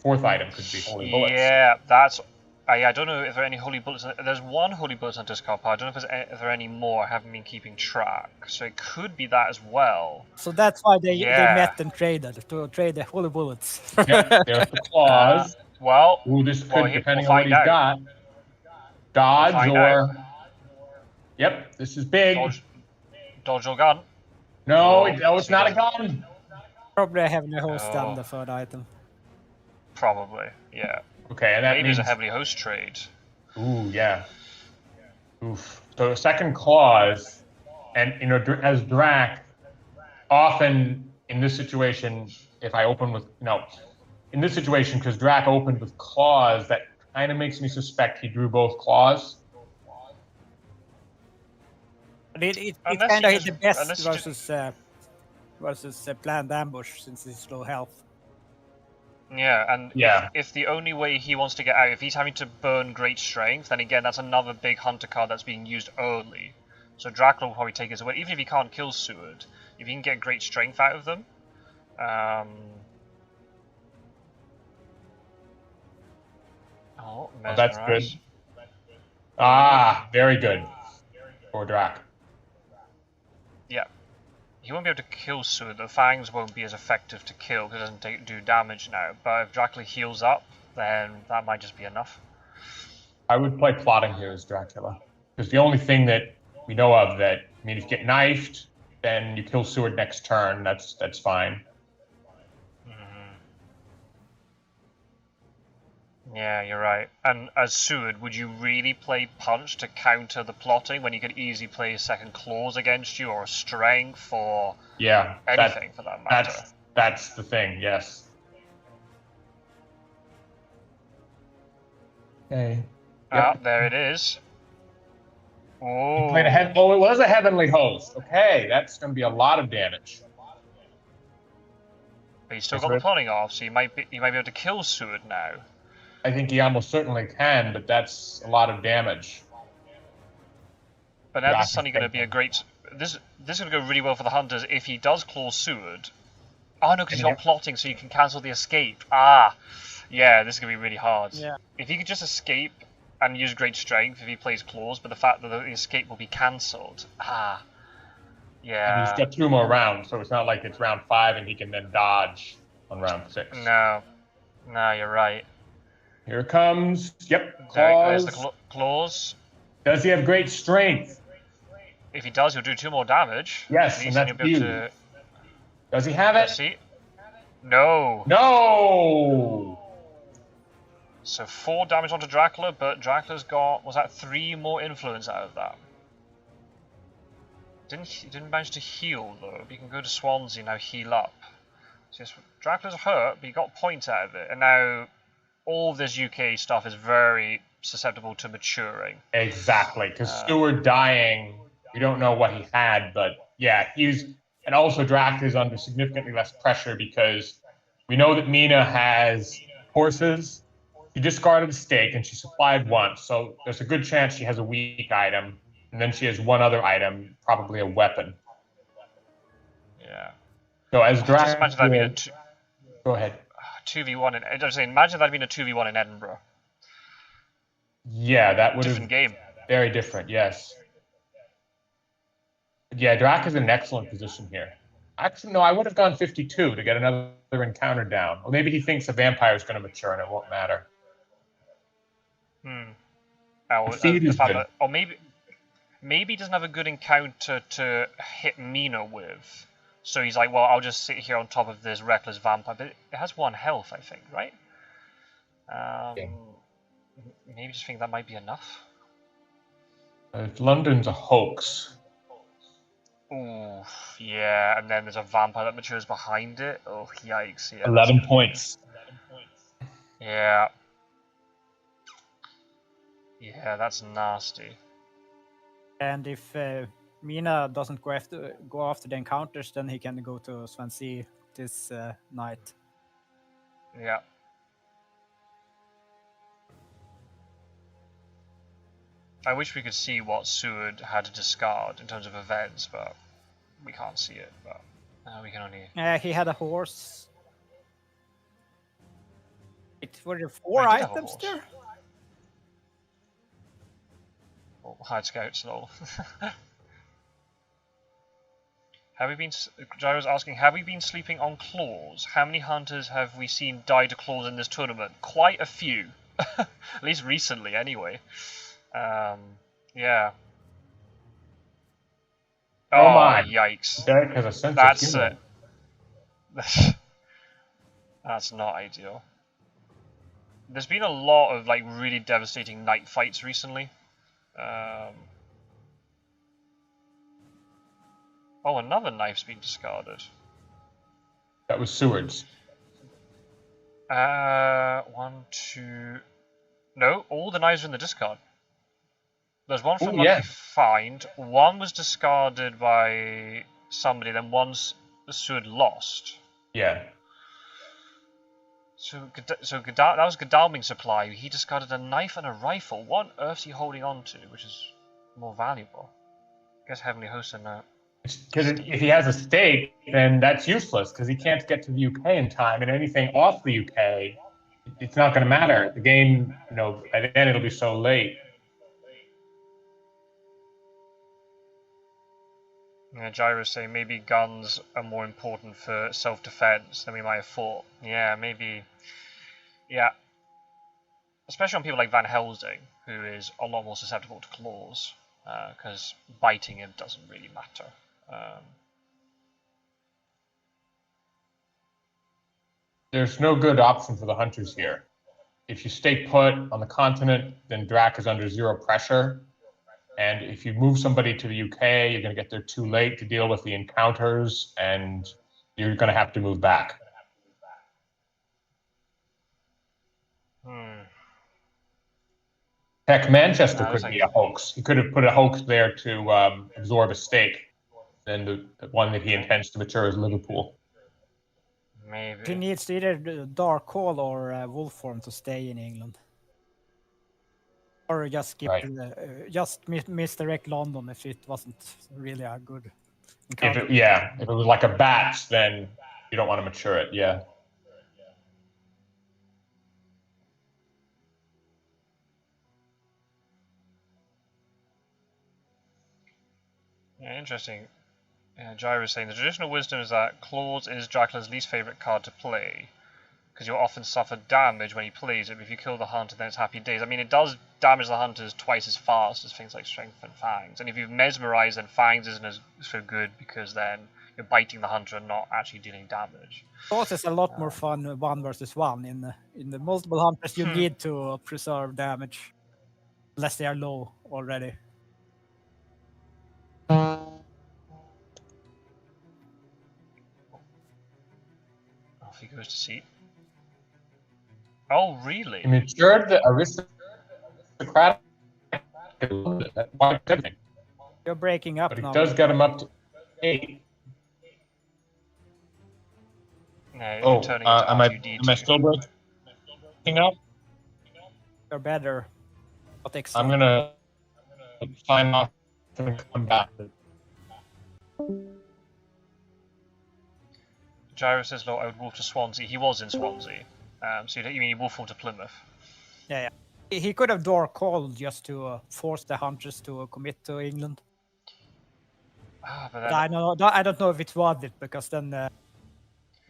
4th item could be holy bullets. Yeah, that's... I don't know if there are any holy bullets. There's 1 holy bullet on discard pile. I don't know if there are any more. I haven't been keeping track. So it could be that as well. So that's why they met and traded, to trade the holy bullets. Yeah, there's the claws. Ooh, this could, depending on what he's got. Dodge or... Yep, this is big. Dodge or gun? No, it's not a gun. Probably having a host on the 3rd item. Probably, yeah. Okay, and that maybe means... it's a heavily host trade. Ooh, yeah. Oof. So 2nd claws, and as Drac, often in this situation, if I open with in this situation, because Drac opened with claws, that kind of makes me suspect he drew both claws. It kind of hit the best versus planned ambush since he's low health. Yeah, and if the only way he wants to get out, if he's having to burn great strength, then again, that's another big hunter card that's being used early. So Dracula will probably take his away, even if he can't kill Seward. If he can get great strength out of them. That's good. Ah, very good for Drac. Yeah. He won't be able to kill Seward. The fangs won't be as effective to kill because it doesn't do damage now. But if Dracula heals up, then that might just be enough. I would play plotting here as Dracula. Because the only thing that we know of that, I mean, if you get knifed, then you kill Seward next turn, that's fine. Yeah, you're right. And as Seward, would you really play punch to counter the plotting when you could easily play a 2nd claws against you or a strength or anything for that matter? That's the thing, yes. Okay. Yep. There it is. Oh. It was a heavenly host. Okay, that's going to be a lot of damage. But he's still got the plotting off, so you might be able to kill Seward now. I think he almost certainly can, but that's a lot of damage. But now this is suddenly going to be a great... This is going to go really well for the hunters if he does claw Seward. Oh no, because he's got plotting, so you can cancel the escape. Ah, yeah, this is going to be really hard. Yeah. If he could just escape and use great strength if he plays claws, but the fact that the escape will be cancelled. Ah, yeah. And he's got 2 more rounds, so it's not like it's round 5 and he can then dodge on round 6. No, you're right. Here it comes. Yep. There's the claws. Does he have great strength? If he does, he'll do 2 more damage. Yes, and that's huge. Does he have it? See? No. No! So 4 damage onto Dracula, but Dracula's got, was that 3 more influence out of that? Didn't manage to heal though. You can go to Swansea now, heal up. So yes, Dracula's hurt, but he got points out of it, and now all of this UK stuff is very susceptible to maturing. Exactly, because Stewart dying, you don't know what he had, but yeah, and also Dracula's under significantly less pressure because we know that Mina has horses. She discarded a stake and she supplied once, so there's a good chance she has a weak item, and then she has one other item, probably a weapon. Yeah. So as Dracula, just imagine that being a go ahead. 2v1 in. I'm saying, imagine that being a 2v1 in Edinburgh. Yeah, that would have different game. Very different, yes. But yeah, Drac is in an excellent position here. Actually, no, I would have gone 52 to get another encounter down. Or maybe he thinks a vampire is going to mature and it won't matter. Or maybe he doesn't have a good encounter to hit Mina with. So he's like, well, I'll just sit here on top of this reckless vampire. But it has 1 health, I think, right? Maybe just think that might be enough. London's a hoax. Ooh, yeah, and then there's a vampire that matures behind it. Oh, yikes. Yeah, 11 points. Yeah. Yeah, that's nasty. And if Mina doesn't go after the encounters, then he can go to Swansea this night. Yeah. I wish we could see what Seward had to discard in terms of events, but we can't see it. But we can only. He had a horse. Were there 4 items there? Oh, hide scouts and all. Have we been? Gyro's asking, have we been sleeping on claws? How many hunters have we seen die to claws in this tournament? Quite a few, at least recently, anyway. Yeah. Oh my! Yikes! Derek has a sense That's of humor. it. That's not ideal. There's been a lot of like really devastating night fights recently. Oh, another knife's been discarded. That was Seward's. 1, 2. No, all the knives are in the discard. There's one from Lucky Find. One was discarded by somebody, then one's Seward lost. Yeah. So that was Godalming's supply. He discarded a knife and a rifle. What on earth's he holding on to, which is more valuable? I guess Heavenly Host and because if he has a stake, then that's useless because he can't get to the UK in time, and anything off the UK, it's not going to matter. The game, by then it'll be so late. Yeah, Gyro's saying maybe guns are more important for self-defense than we might have thought. Yeah, maybe. Yeah. Especially on people like Van Helsing, who is a lot more susceptible to claws, because biting him doesn't really matter. There's no good option for the hunters here. If you stay put on the continent, then Drac is under 0 pressure. And if you move somebody to the UK, you're going to get there too late to deal with the encounters, and you're going to have to move back. Heck, Manchester could be a hoax. He could have put a hoax there to absorb a stake. Then the one that he intends to mature is Liverpool. Maybe. He needs either Dark Hall or Wolf Form to stay in England. Or just skip just misdirect London if it wasn't really a good encounter. If it was like a bat, then you don't want to mature it, yeah. Yeah, interesting. Gyro is saying the traditional wisdom is that Claws is Dracula's least favorite card to play because you'll often suffer damage when he plays it. But if you kill the hunter, then it's happy days. I mean, it does damage the hunters twice as fast as things like strength and fangs. And if you mesmerize, then fangs isn't as so good because then you're biting the hunter and not actually dealing damage. Of course, it's a lot more fun 1 versus 1. In the multiple hunters, you need to preserve damage, unless they are low already. Off he goes to see. Oh, really? I mean, sure, the aristocratic, You're breaking up but it now. does get him up to 8. No, Oh, you're turning am I into still breaking up? You're better. Not I'm exactly. gonna sign off and come back. Gyro says, "No, I would wolf to Swansea." He was in Swansea, so you mean he wolf to Plymouth? Yeah. He could have door called just to force the hunters to commit to England. But But then, I don't know if it's worth it, because then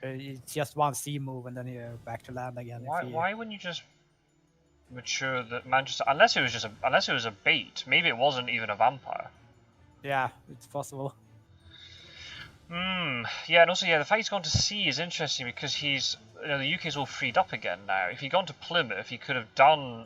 it's just one sea move and then you're back to land again. why wouldn't you just mature the Manchester? Unless it was a bait. Maybe it wasn't even a vampire. Yeah, it's possible. Yeah, and also the fact he's gone to sea is interesting because the UK's all freed up again now. If he'd gone to Plymouth, he could have done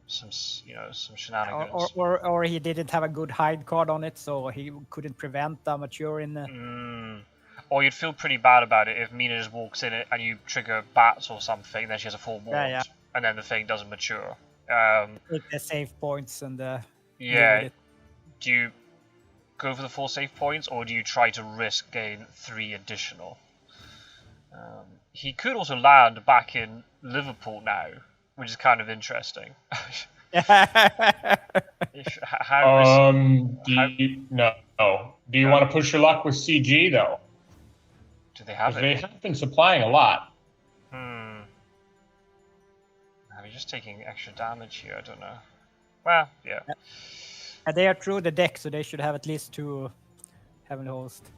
some shenanigans. Or he didn't have a good hide card on it, so he couldn't prevent the mature in the... Or you'd feel pretty bad about it if Mina just walks in it and you trigger bats or something, then she has a full ward, and then the thing doesn't mature. Take the save points and yeah. Do you go for the 4 save points, or do you try to risk gain 3 additional? He could also land back in Liverpool now, which is kind of interesting. No. Do you want to push your luck with CG though? Do they have it? They have been supplying a lot. Are we just taking extra damage here? I don't know. Well, yeah. And they are through the deck, so they should have at least 2 Heavenly Host.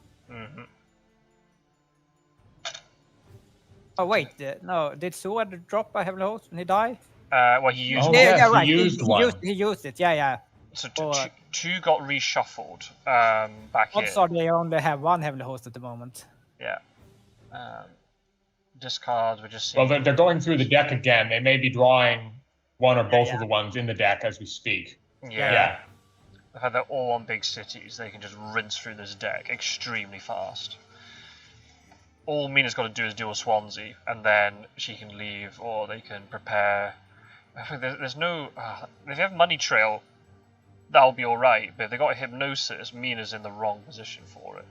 Oh wait, no, did Sword drop a Heavenly Host when he died? Well, he used. Oh, one. yes, right. He used one. He used it. Yeah. So two got reshuffled back I'm in. sorry, they only have 1 Heavenly Host at the moment. Yeah. Discards, we're just seeing. Well, they're going through the deck again. They may be drawing one or both of the ones in the deck as we speak. Yeah. The fact they're all on big cities, they can just rinse through this deck extremely fast. All Mina's got to do is deal with Swansea, and then she can leave, or they can prepare. There's no. If they have Money Trail, that'll be alright, but if they got Hypnosis, Mina's in the wrong position for it.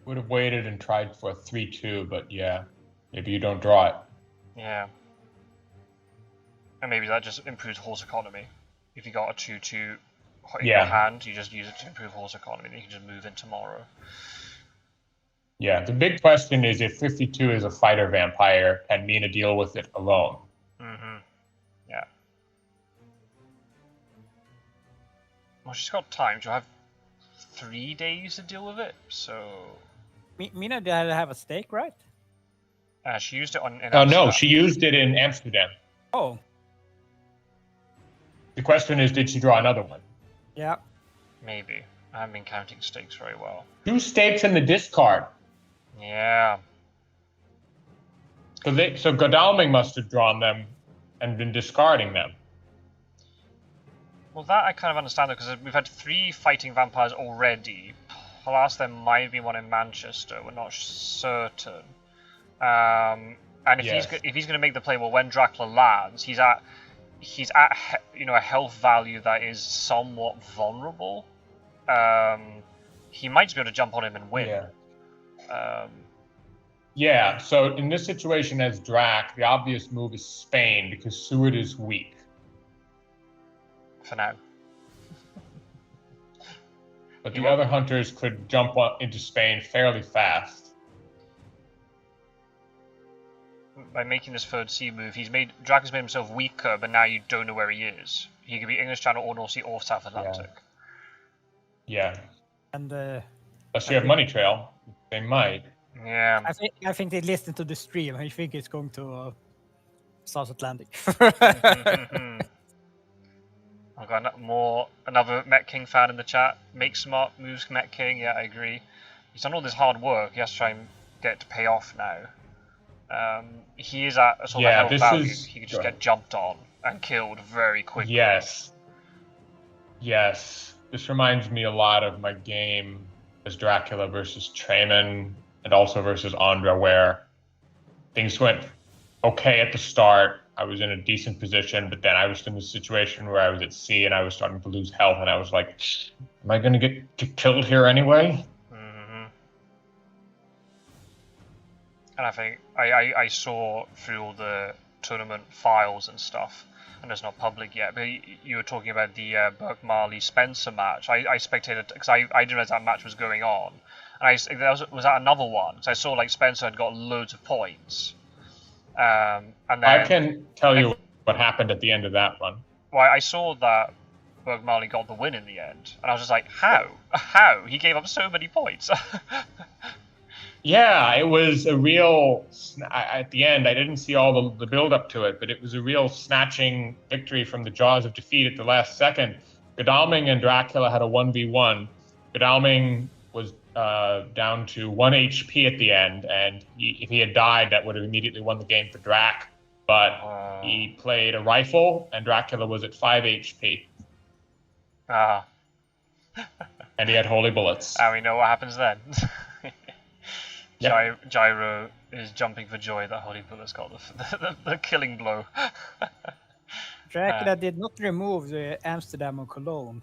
Would have waited and tried for a 3-2, but yeah, maybe you don't draw it. Yeah. And maybe that just improves horse economy. If you got a 2-2 in your hand, you just use it to improve horse economy, and you can just move in tomorrow. Yeah, the big question is if 52 is a fighter vampire, can Mina deal with it alone? Yeah. Well, she's got time. She'll have 3 days to deal with it, so... Mina did have a stake, right? She used it in no, she used it in Amsterdam. Oh. The question is, did she draw another one? Yeah. Maybe. I haven't been counting stakes very well. 2 stakes in the discard. Yeah. So Godalming must have drawn them and been discarding them. Well, that I kind of understand, because we've had 3 fighting vampires already. Plus, there might have been one in Manchester. We're not certain. And if he's going to make the play, well, when Dracula lands, he's at a health value that is somewhat vulnerable. He might just be able to jump on him and win. Yeah. So in this situation as Drac, the obvious move is Spain because Seward is weak. For now. But the other hunters could jump into Spain fairly fast. By making this 3rd sea move, Drac has made himself weaker, but now you don't know where he is. He could be English Channel or North Sea or South Atlantic. Yeah. And unless you have Money Trail. They might. Yeah. I think they listened to the stream. I think it's going to South Atlantic. I've got another Mettking fan in the chat. Make smart moves, Mettking. Yeah, I agree. He's done all this hard work. He has to try and get it to pay off now. He is at a sort of health value. He could just get jumped on and killed very quickly. Yes. Yes. This reminds me a lot of my game as Dracula versus Trayman and also versus Ondra, where things went okay at the start. I was in a decent position, but then I was in a situation where I was at sea and I was starting to lose health, and I was like, am I going to get killed here anyway? Mm-hmm. And I think I saw through all the tournament files and stuff, and it's not public yet, but you were talking about the Burke Marley-Spencer match. I spectated, because I didn't realize that match was going on. And was that another one? Because I saw like Spencer had got loads of points. And then, I can tell you what happened at the end of that one. Well, I saw that Burke Marley got the win in the end, and I was just like, how? How? He gave up so many points. Yeah, it was a real, at the end, I didn't see all the build up to it, but it was a real snatching victory from the jaws of defeat at the last second. Godalming and Dracula had a 1v1. Godalming was down to 1 HP at the end, and if he had died, that would have immediately won the game for Drac. But he played a rifle, and Dracula was at 5 HP. And he had holy bullets. And we know what happens then. Yep. Gyro is jumping for joy that holy bullets got the killing blow. Dracula did not remove the Amsterdam and Cologne.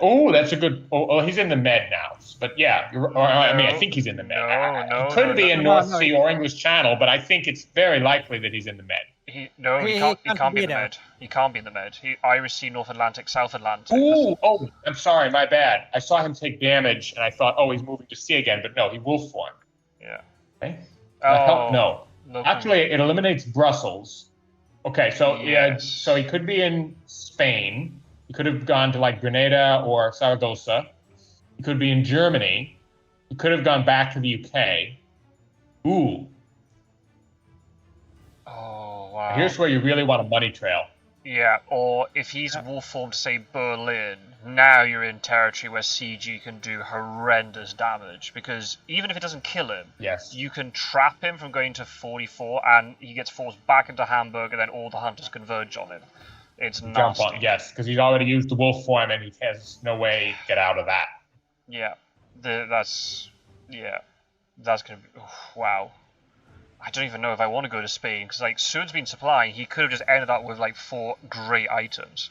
Oh, that's a good. Oh, he's in the Med now. But yeah, I think he's in the Med. He could be in North Sea or English Channel, but I think it's very likely that he's in the Med. He can't be in the Med. He can't be in the Med. Irish Sea, North Atlantic, South Atlantic. Oh, I'm sorry, my bad. I saw him take damage, and I thought, oh, he's moving to sea again. But no, he wolf form. Yeah. Okay. No. Actually, it eliminates Brussels. Okay, so yes. So he could be in Spain. He could have gone to like Grenada or Saragossa. He could be in Germany. He could have gone back to the UK. Ooh. Oh, wow. Here's where you really want a money trail. Yeah, or if he's wolf formed, say, Berlin, now you're in territory where CG can do horrendous damage. Because even if it doesn't kill him, yes, you can trap him from going to 44, and he gets forced back into Hamburg, and then all the hunters converge on him. It's nasty. Jump on, yes, because he's already used the wolf form, and he has no way to get out of that. Yeah, that's gonna be wow. I don't even know if I want to go to Spain because like Seward's been supplying. He could have just ended up with like 4 great items.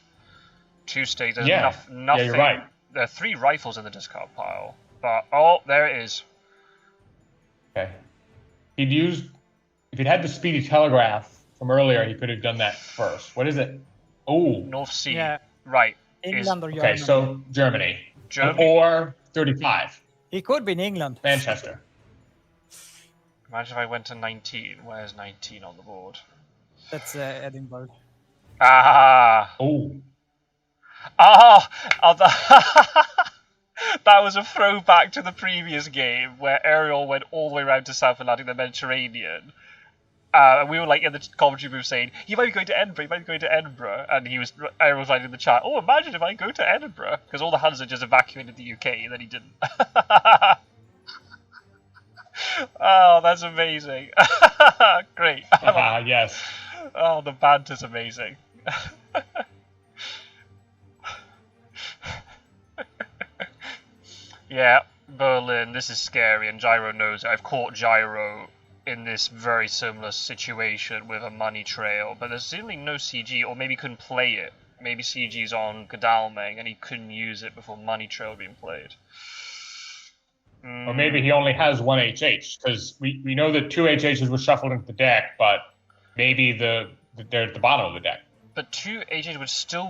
2 states. There's nothing. Yeah, you're right. There are 3 rifles in the discard pile, but oh, there it is. Okay. If he'd had the speedy telegraph from earlier, he could have done that first. What is it? Oh, North Sea. Yeah. Right. England or Germany. Okay, so Germany. Or 35. He could be in England. Manchester. Imagine if I went to 19. Where's 19 on the board? That's Edinburgh. Ah. Oh. That was a throwback to the previous game where Aerol went all the way around to South Atlantic, the Mediterranean. And we were like in the commentary booth saying, he might be going to Edinburgh, and Aerol was like in the chat, oh, imagine if I go to Edinburgh, because all the Huns had just evacuated the UK, and then he didn't. Oh, that's amazing. Great. Yes. Oh, the banter's amazing. Yeah, Berlin, this is scary, and Gyro knows it. I've caught Gyro in this very similar situation with a money trail, but there's certainly no CG, or maybe he couldn't play it. Maybe CG's on Godalming, and he couldn't use it before money trail being played. Or maybe he only has 1 HH, because we know that 2 HHs were shuffled into the deck, but maybe they're at the bottom of the deck. But 2 HH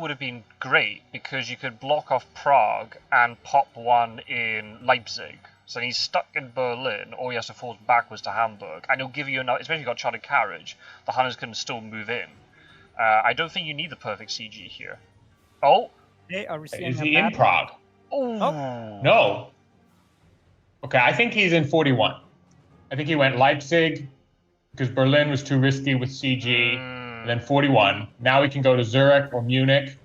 would have been great, because you could block off Prague and pop 1 in Leipzig. So he's stuck in Berlin, or he has to force backwards to Hamburg, and he'll give you enough, especially if you've got chartered carriage, the Hunters can still move in. I don't think you need the perfect CG here. Oh! Hey, is he in Prague? Oh! No. Okay, I think he's in 41. I think he went Leipzig because Berlin was too risky with CG, and then 41. Now we can go to Zurich or Munich.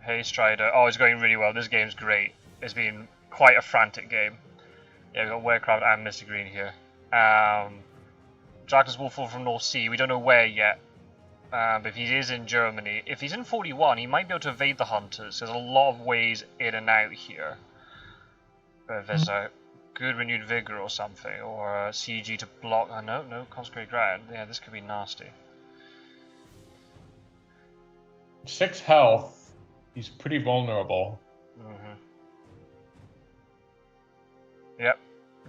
Hey Strider. Oh, it's going really well. This game's great. It's been quite a frantic game. Yeah, we've got Werecraft and Mr. Green here. Dracula's will fall from North Sea. We don't know where yet. But if he is in Germany, if he's in 41, he might be able to evade the Hunters. There's a lot of ways in and out here. But if there's a good renewed vigor or something, or a CG to block. Oh, no, consecrate ground. Yeah, this could be nasty. 6 health. He's pretty vulnerable. Yep,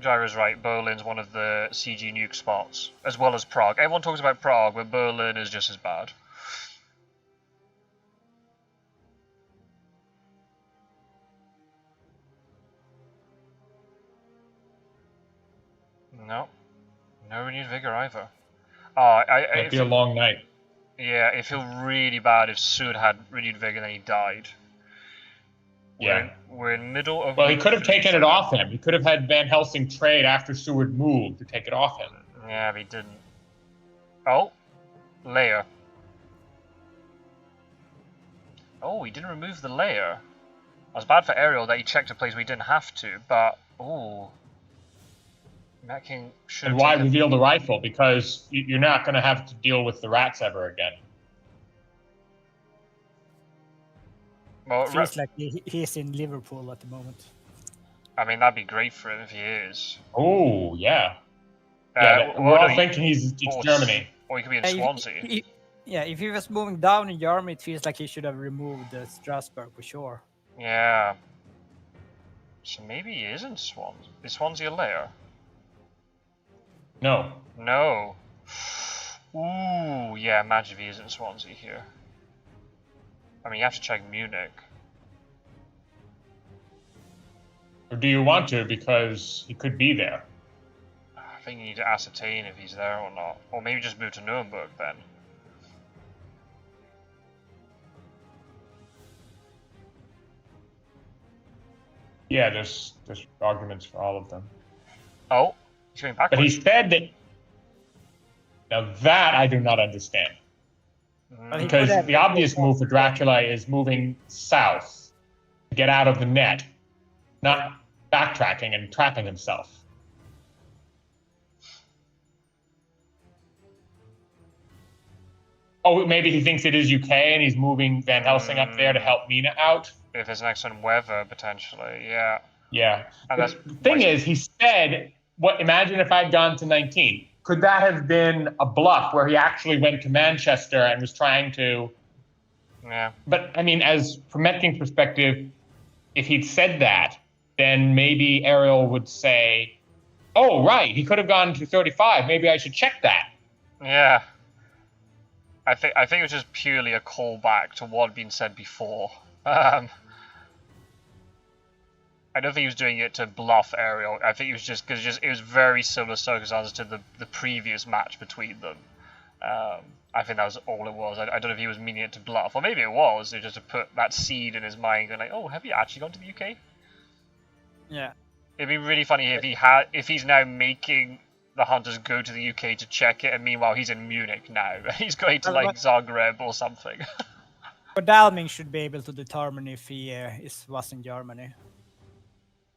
Gyro's right. Berlin's one of the CG nuke spots, as well as Prague. Everyone talks about Prague, but Berlin is just as bad. No renewed vigor either. Might be a long night. Yeah, it feel really bad if Sud had renewed vigor and then he died. We're in middle of. Well, he could have taken it off him. He could have had Van Helsing trade after Seward moved to take it off him. Yeah, but he didn't. Oh, layer. Oh, he didn't remove the layer. It was bad for Aerol that he checked a place we didn't have to, but ooh. Mettking should. And why reveal the rifle? Because you're not going to have to deal with the rats ever again. Well, Feels like he's in Liverpool at the moment. I mean, that'd be great for him if he is. Oh, yeah. We're all thinking it's Germany. Or he could be in Swansea. If he was moving down in Germany, it feels like he should have removed Strasbourg for sure. Yeah. So maybe he is in Swansea. Is Swansea a layer? No. No. Ooh, yeah, imagine if he is in Swansea here. I mean, you have to check Munich. Or do you want to? Because he could be there. I think you need to ascertain if he's there or not. Or maybe just move to Nuremberg then. Yeah, there's arguments for all of them. Oh, he's going backwards. But he said that. Now that I do not understand. Because the obvious move for Dracula is moving south to get out of the net, not backtracking and trapping himself. Oh, maybe he thinks it is UK and he's moving Van Helsing up there to help Mina out? If there's an excellent weather, potentially, yeah. Yeah. And the thing is, he said, imagine if I'd gone to 19. Could that have been a bluff where he actually went to Manchester and was trying to... Yeah. But, I mean, as from Mettking's perspective, if he'd said that, then maybe Aerol would say, oh, right, he could have gone to 35. Maybe I should check that. Yeah. I think it was just purely a callback to what had been said before. I don't think he was doing it to bluff Aerol. I think it was just because it was very similar circumstances to the previous match between them. I think that was all it was. I don't know if he was meaning it to bluff, or maybe it was just to put that seed in his mind, going like, "Oh, have you actually gone to the UK?" Yeah. It'd be really funny if he's now making the Hunters go to the UK to check it, and meanwhile he's in Munich now. He's going to like Zagreb or something. But Dalming should be able to determine if he was in Germany.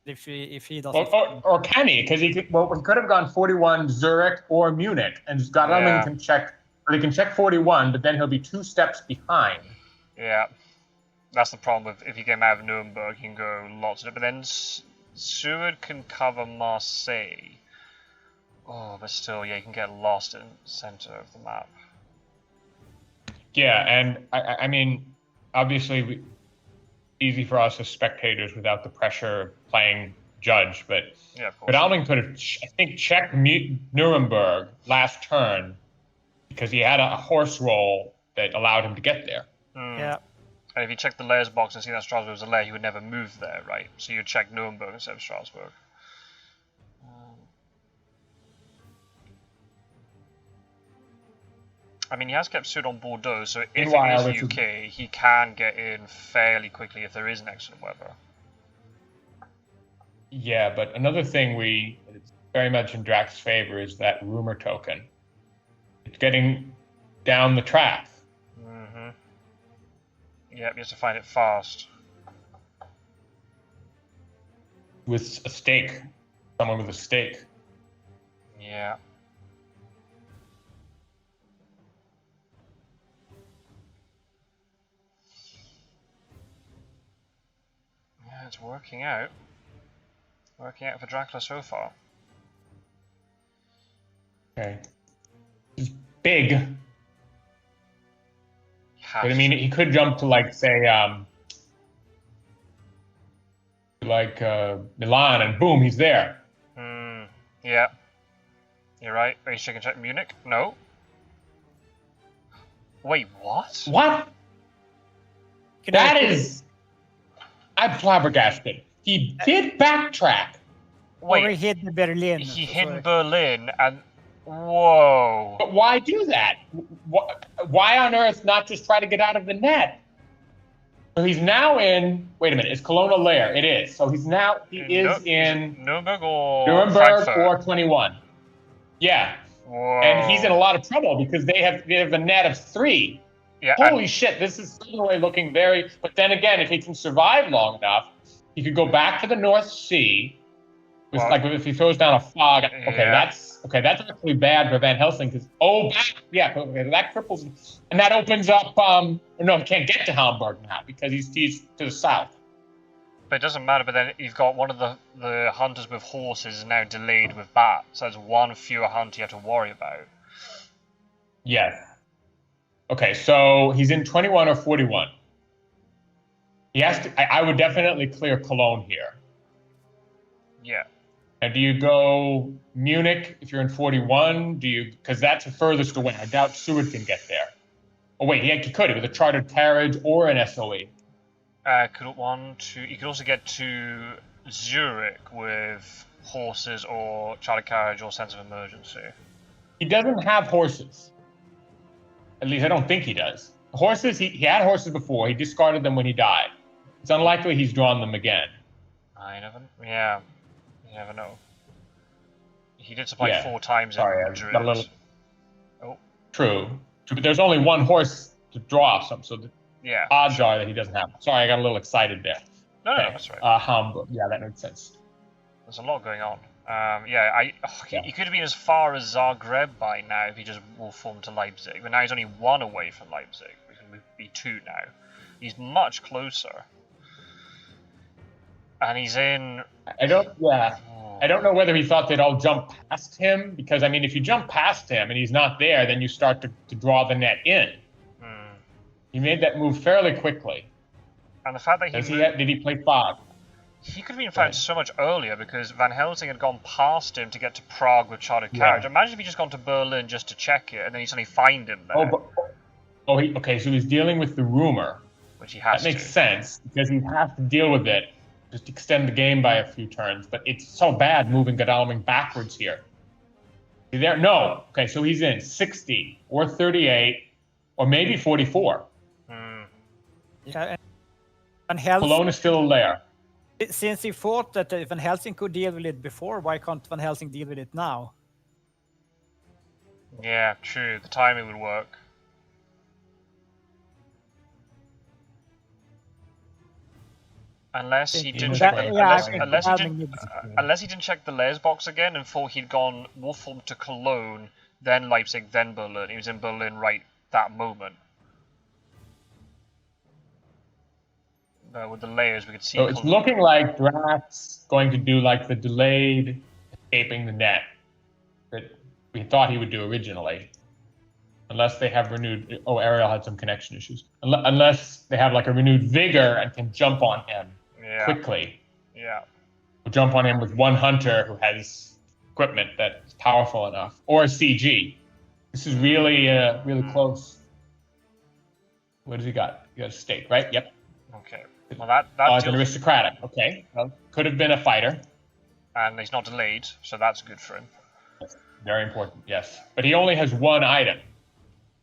If he doesn't, or can he? Because he could have gone 41 Zurich or Munich, and Dalming can check. Or he can check 41, but then he'll be 2 steps behind. Yeah, that's the problem with if you get him out of Nuremberg, he can go lots of it. But then Seward can cover Marseille. Oh, but still, yeah, you can get lost in the center of the map. Yeah, and I mean, obviously, easy for us as spectators without the pressure of playing judge, but yeah, of course. But Alming could have, I think, checked Nuremberg last turn because he had a horse roll that allowed him to get there. Yeah. And if he checked the layers box and see that Strasbourg was a layer, he would never move there, right? So you'd check Nuremberg instead of Strasbourg. I mean, he has kept Sud on Bordeaux, so if it is UK, he can get in fairly quickly if there is an excellent weather. Yeah, but another thing it's very much in Drax's favor is that rumor token. It's getting down the track. Mm-hmm. Yep, you have to find it fast. With a stake. Someone with a stake. Yeah. Yeah, it's working out. Working out for Dracula so far. Okay. He's big. But I mean, he could jump to, like, say, Milan, and boom, he's there. Yeah. You're right. Are you checking check Munich? No. Wait, what? What? That is... I'm flabbergasted. He did backtrack. Or he hit Berlin. He hit Berlin and... Whoa. But why do that? Why on earth not just try to get out of the net? So he's now in... Wait a minute. Is Cologne a lair? It is. So he's now... He is in... Nuremberg or Nuremberg Frankfurt? or 21. Yeah. Whoa. And he's in a lot of trouble because they have a net of 3. Yeah. Holy shit, this is suddenly looking very... But then again, if he can survive long enough, he could go back to the North Sea. Well, like if he throws down a fog. Okay, that's actually bad for Van Helsing because that cripples, and that opens up. No, he can't get to Hamburg now because he's to the south. But it doesn't matter. But then you've got one of the hunters with horses is now delayed with bat, so there's one fewer hunter you have to worry about. Yes. Okay, so he's in 21 or 41. He has to. I would definitely clear Cologne here. Yeah. And do you go Munich if you're in 41? Because that's the furthest away. I doubt Seward can get there. Oh wait, he could with a chartered carriage or an SOE. You could also get to Zurich with horses or chartered carriage or sense of emergency. He doesn't have horses. At least I don't think he does. Horses, he had horses before. He discarded them when he died. It's unlikely he's drawn them again. You never know. He did supply 4 times in Madrid. True. But there's only one horse to draw some, so the odds are that he doesn't have them. Sorry, I got a little excited there. No, that's right. Hamburg. Yeah, that makes sense. There's a lot going on. He could have been as far as Zagreb by now if he just wolf formed to Leipzig. But now he's only 1 away from Leipzig. We can be 2 now. He's much closer. And he's in... I don't know whether he thought they'd all jump past him, because, I mean, if you jump past him and he's not there, then you start to draw the net in. He made that move fairly quickly. And the fact that did he play fog? He could have been found so much earlier because Van Helsing had gone past him to get to Prague with chartered carriage. Imagine if he just gone to Berlin just to check it, and then you suddenly find him there. So he's dealing with the rumor. Which he has to. That makes sense, because he has to deal with it. Just extend the game by a few turns, but it's so bad moving Godalming backwards here. You there? No. Okay, so he's in 60 or 38 or maybe 44. Yeah, Van Helsing, Cologne is still there. Since he thought that Van Helsing could deal with it before, why can't Van Helsing deal with it now? Yeah, true. The timing would work. Unless he didn't check unless he didn't check the layers box again and thought he'd gone wolf form to Cologne, then Leipzig, then Berlin. He was in Berlin right that moment. With the layers, we could see. So it's looking like Drax going to do like the delayed escaping the net that we thought he would do originally. Unless they have renewed... Oh, Aerol had some connection issues. Unless they have like a renewed vigor and can jump on him quickly. Yeah. We'll jump on him with one hunter who has equipment that's powerful enough. Or a CG. This is really, really close. What does he got? He got a stake, right? Yep. Okay. Well, that's an aristocratic. Okay. Well, could have been a fighter. And he's not delayed, so that's good for him. That's very important, yes. But he only has one item.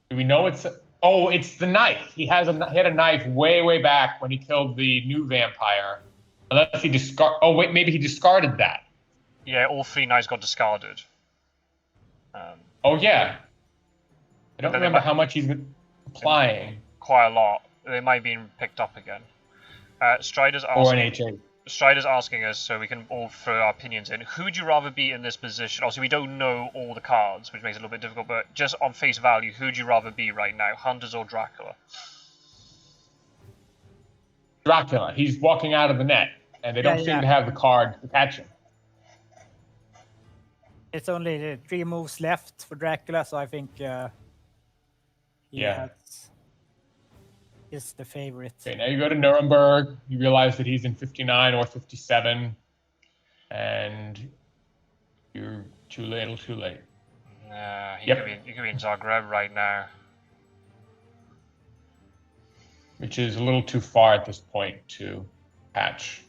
Do we know it's... Oh, it's the knife. He had a knife way, way back when he killed the new vampire Unless he discard. Oh wait, maybe he discarded that. Yeah, all 3 knights got discarded. Oh yeah. I don't then remember how much he's been applying. Quite a lot. They might be picked up again. Strider's Or an asking. H8. Strider's asking us, so we can all throw our opinions in. Who would you rather be in this position? Obviously, we don't know all the cards, which makes it a little bit difficult. But just on face value, who would you rather be right now, Hunters or Dracula? Dracula. He's walking out of the net, and they don't seem to have the card to catch him. It's only 3 moves left for Dracula, so I think is the favorite. Okay, now you go to Nuremberg. You realize that he's in 59 or 57, and you're too little, too late. He could be in Zagreb right now. Which is a little too far at this point to patch.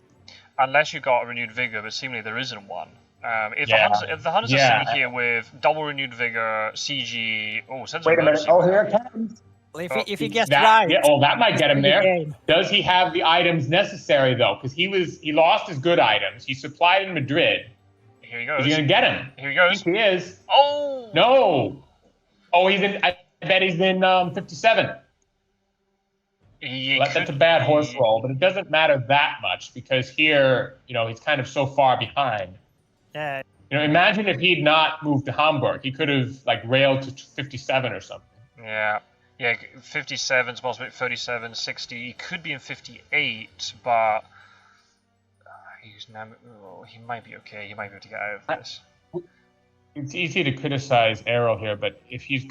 Unless you got a renewed vigor, but seemingly there isn't one. If the Hunters are sitting here with double renewed vigor, CG, wait a minute! Oh, here it comes. Well, if he gets right, that might get him there. Does he have the items necessary though? Because he lost his good items. He supplied in Madrid. Here he goes. Is he gonna get him? Here he goes. I think he is. Oh no! Oh, he's in. I bet he's in 57. That's a bad horse roll, but it doesn't matter that much because here, he's kind of so far behind. Yeah. Imagine if he'd not moved to Hamburg, he could have railed to 57 or something. Yeah. Yeah, 57 is possible, 37, 60. He could be in 58, but he might be okay. He might be able to get out of this. It's easy to criticize Aerol here, but if he's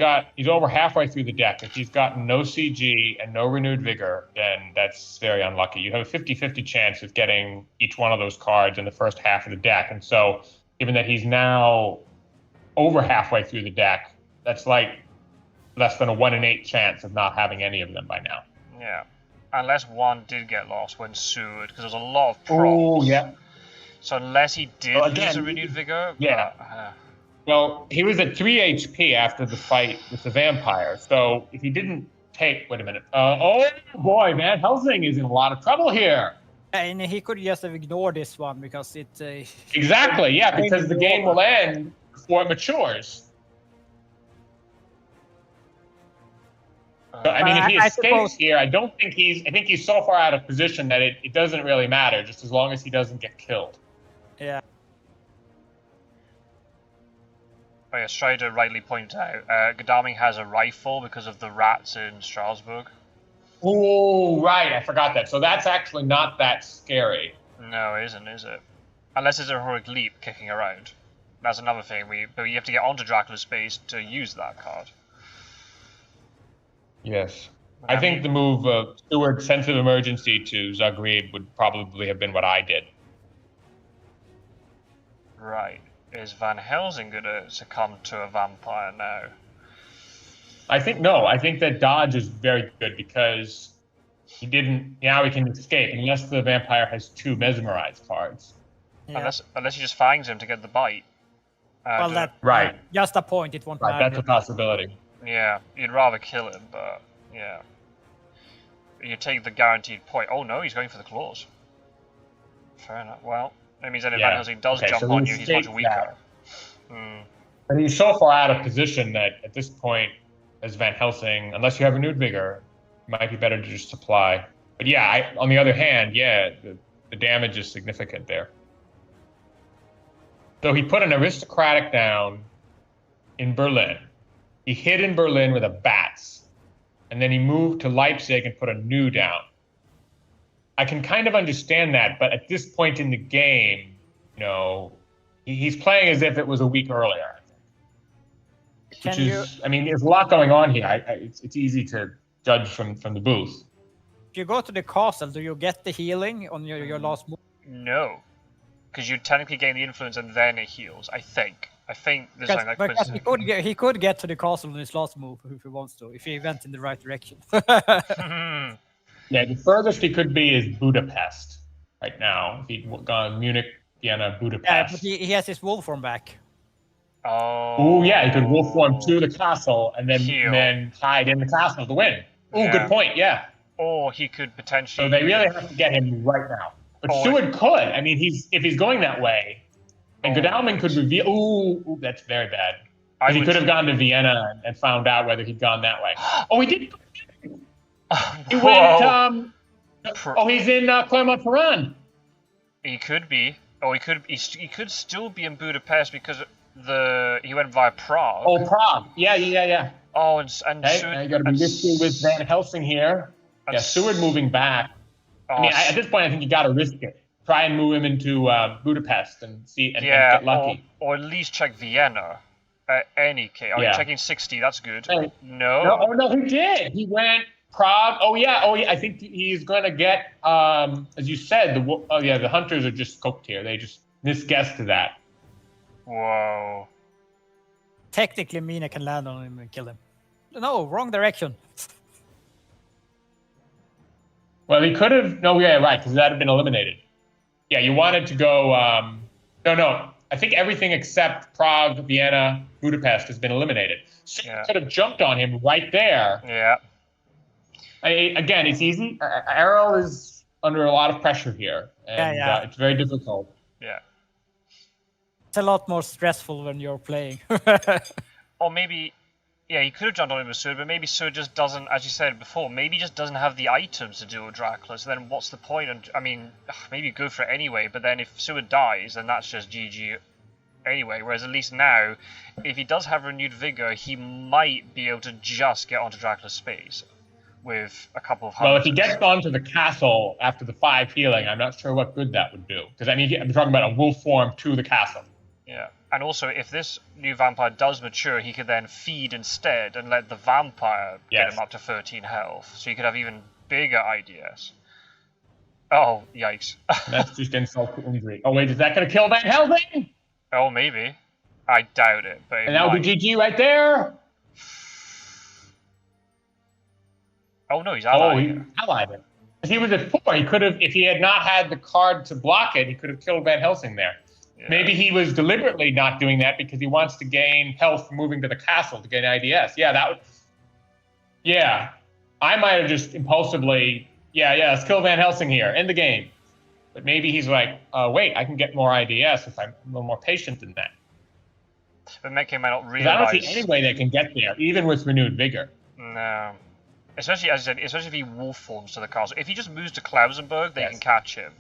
over halfway through the deck. If he's got no CG and no renewed vigor, then that's very unlucky. You have a 50-50 chance of getting each one of those cards in the first half of the deck. And so, given that he's now over halfway through the deck, that's like less than a 1 in 8 chance of not having any of them by now. Yeah, unless one did get lost when sued, because there's a lot of props. Oh, yeah. So unless he did lose a renewed vigor, yeah. Well, he was at 3 HP after the fight with the vampire. So if he didn't take, wait a minute. Oh boy, Van Helsing is in a lot of trouble here. And he could just have ignored this one because it. Exactly, yeah, because the game will end before it matures. So, I mean, if he escapes here, I think he's so far out of position that it doesn't really matter, just as long as he doesn't get killed. Yeah. Oh yeah, Strider rightly pointed out, Godalming has a rifle because of the rats in Strasbourg. Oh, right, I forgot that. So that's actually not that scary. No, it isn't, is it? Unless it's a heroic leap kicking around. That's another thing, but you have to get onto Dracula's space to use that card. Yes. I think the move of Stewart Sense of Emergency to Zagreb would probably have been what I did. Right. Is Van Helsing going to succumb to a vampire now? I think that dodge is very good because now he can escape unless the vampire has 2 mesmerized cards. Yeah. Unless he just fangs him to get the bite. Right. Just a point, it won't matter. That's a possibility. Yeah, you'd rather kill him, but yeah. You take the guaranteed point. Oh no, he's going for the claws. Fair enough. Well, that means that if Van Helsing does jump on you, he's much weaker. And he's so far out of position that at this point, as Van Helsing, unless you have renewed vigor, it might be better to just supply. But yeah, on the other hand, the damage is significant there. So he put an aristocratic down in Berlin. He hid in Berlin with a bats, and then he moved to Leipzig and put a new down. I can kind of understand that, but at this point in the game, he's playing as if it was a week earlier. I mean, there's a lot going on here. It's easy to judge from the booth. If you go to the castle, do you get the healing on your last move? No, because you technically gain the influence and then it heals. I think there's something like Quincy. He could get to the castle on his last move if he wants to, if he went in the right direction. Yeah, the furthest he could be is Budapest right now. If he'd gone Munich, Vienna, Budapest. Yeah, but he has his wolf form back. Oh, yeah, he could wolf form to the castle and then hide in the castle to win. Oh, good point, yeah. Or he could potentially... So they really have to get him right now. But Oh, Seward could. I mean, if he's going that way, and Godalming could reveal. Ooh, that's very bad. Because he could have gone to Vienna and found out whether he'd gone that way. Oh, he did. He went. Oh, he's in Clermont-Ferrand. He could be. Oh, he could still be in Budapest because he went via Prague. Oh, Prague. Yeah. Oh, and Hey, Seward, you got to be risky with Van Helsing here. Yeah, Seward moving back. Oh, I mean, at this point, I think you got to risk it. Try and move him into Budapest and see and get lucky. Or at least check Vienna. Any case. Oh, you're checking 60. That's good. Hey. No. No, he did. He went Prague. Oh yeah. I think he's going to get. As you said, the hunters are just cooked here. They just misguessed that. Whoa. Technically, Mina can land on him and kill him. No, wrong direction. Well, he could have. No, yeah, right, because that had been eliminated. Yeah, you wanted to go. No. I think everything except Prague, Vienna, Budapest has been eliminated. So you could have jumped on him right there. Yeah. Again, it's easy. Aerol is under a lot of pressure here, and it's very difficult. Yeah. It's a lot more stressful when you're playing. Or maybe, he could have jumped on him with Seward, but maybe Seward just doesn't, as you said before, maybe just doesn't have the items to deal with Dracula, so then what's the point? And I mean, maybe go for it anyway, but then if Seward dies, then that's just GG anyway, whereas at least now, if he does have renewed vigor, he might be able to just get onto Dracula's space with a couple of hunters. Well, if he gets onto the castle after the 5 healing, I'm not sure what good that would do, because I mean, I'm talking about a wolf form to the castle. Yeah, and also if this new vampire does mature, he could then feed instead and let the vampire get him up to 13 health, so he could have even bigger ideas. Oh, yikes. That's just insult to injury. Oh wait, is that going to kill Van Helsing? Oh, maybe. I doubt it, but and that would be GG right there. Oh no, he's allied. Oh, he allied it. If he was at 4, he could have, if he had not had the card to block it, he could have killed Van Helsing there. Yeah. Maybe he was deliberately not doing that because he wants to gain health from moving to the castle to gain IDS. Yeah, that would. Yeah, I might have just impulsively. Yeah, let's kill Van Helsing here. End the game. But maybe he's like, wait, I can get more IDS if I'm a little more patient than that. But Mettking might not realize. I don't see any way they can get there, even with renewed vigor. No. Especially, as I said, if he wolf forms to the castle. If he just moves to Klausenberg, they can catch him.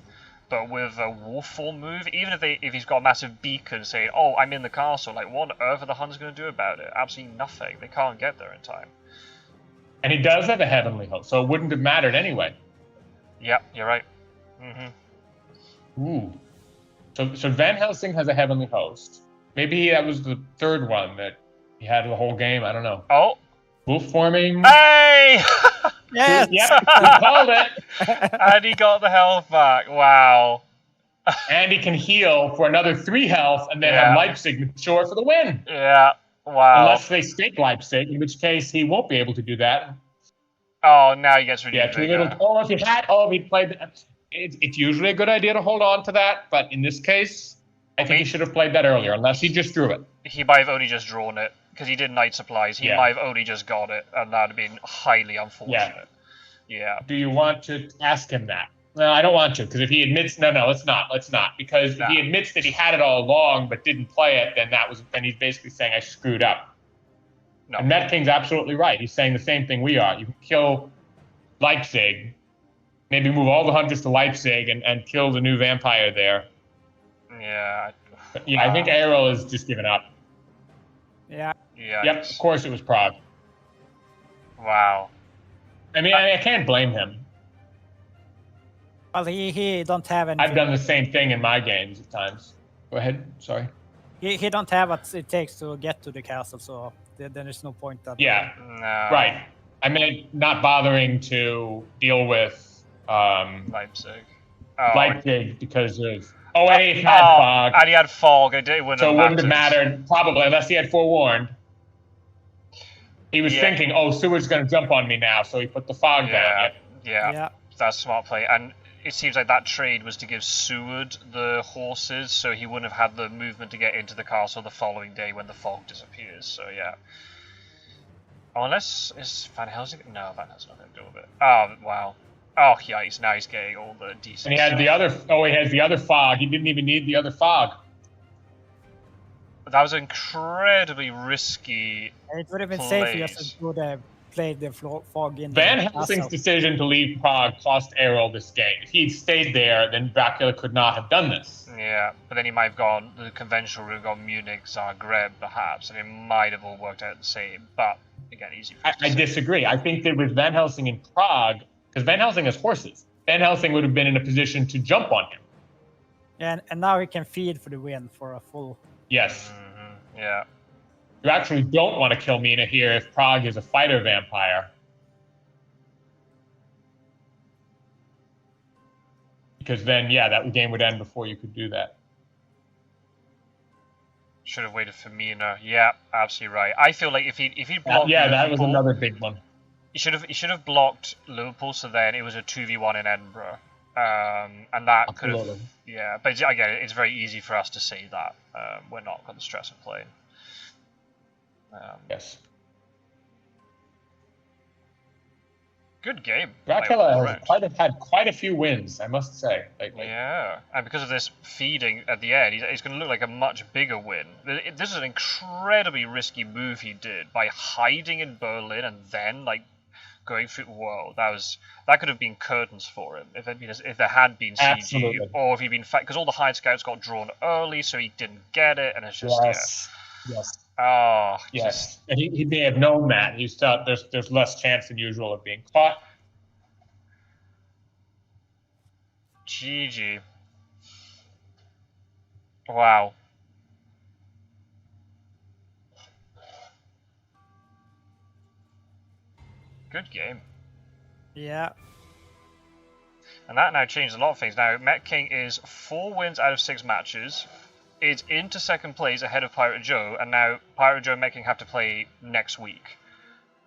But with a wolf form move, even if he's got a massive beacon saying, oh, I'm in the castle, like, what on earth are the Huns going to do about it? Absolutely nothing. They can't get there in time. And he does have a heavenly host, so it wouldn't have mattered anyway. Yep, you're right. Mm-hmm. Ooh. So Van Helsing has a heavenly host. Maybe that was the 3rd one that he had the whole game. I don't know. Oh. Wolf forming. Hey! Yes! Yep, we called it. And he got the health back. Wow. And he can heal for another 3 health and then have Leipzig mature for the win. Yeah. Wow. Unless they stake Leipzig, in which case he won't be able to do that. Oh, now he gets renewed. Yeah, too little. If he played. It's usually a good idea to hold on to that, but in this case, I think he should have played that earlier, unless he just drew it. He might have only just drawn it, because he did Night Supplies. He might have only just got it, and that would have been highly unfortunate. Yeah. Do you want to ask him that? No, I don't want to, because if he admits, no, let's not, because if he admits that he had it all along but didn't play it, then he's basically saying I screwed up. No. And Mettking's absolutely right. He's saying the same thing we are. You can kill Leipzig, maybe move all the hunters to Leipzig and kill the new vampire there. Yeah. I think Aerol has just given up. Yeah. Yep, of course it was Prague. Wow. I mean, I can't blame him. Well, he don't have anything. I've done the same thing in my games at times. Go ahead, sorry. He don't have what it takes to get to the castle, so then there's no point. Yeah, right. I mean, not bothering to deal with Leipzig. Leipzig because of... Oh, and he had fog. And he had fog. It wouldn't have mattered, probably, unless he had forewarned. He was thinking, oh, Seward's going to jump on me now, so he put the fog down. Yeah, that's smart play. And it seems like that trade was to give Seward the horses, so he wouldn't have had the movement to get into the castle the following day when the fog disappears. So, yeah. Oh, unless... Is Van Helsing... No, Van Helsing's not going to deal with it. Oh, wow. Oh, yikes! Now he's getting all the decent. And he had the other. Oh, he has the other fog. He didn't even need the other fog. That was incredibly risky. It would have been safer just plays. to play the fog in Van the Helsing's castle. decision to leave Prague cost Aerol this game. If he'd stayed there, then Dracula could not have done this. Yeah, but then he might have gone the conventional route, gone Munich, Zagreb, perhaps, and it might have all worked out the same. But again, easy. I disagree. I think that with Van Helsing in Prague, because Van Helsing has horses, Van Helsing would have been in a position to jump on him. And now he can feed for the win for a full. Yes. Mm-hmm. Yeah. You actually don't want to kill Mina here if Prague is a fighter vampire. Because then, yeah, that game would end before you could do that. Should have waited for Mina. Yeah, absolutely right. I feel like if he blocked that Liverpool, was another big one. He should have blocked Liverpool, so then it was a 2v1 in Edinburgh. And that could have, yeah. But again, it's very easy for us to say that. We're not got the stress of playing. Yes. Good game. Dracula has had quite a few wins, I must say. Yeah, and because of this feeding at the end, it's going to look like a much bigger win. This is an incredibly risky move he did by hiding in Berlin and then going through the world. That could have been curtains for him if there had been CG. Absolutely. Or if he'd been because all the hide scouts got drawn early, so he didn't get it, and it's just Yes. Oh, yes. And he may have known that. He's thought there's less chance than usual of being caught. GG. Wow. Good game. Yeah. And that now changes a lot of things. Now, Mettking is 4 wins out of 6 matches. It's into second place ahead of Pirate Joe, and now Pirate Joe and Mettking have to play next week.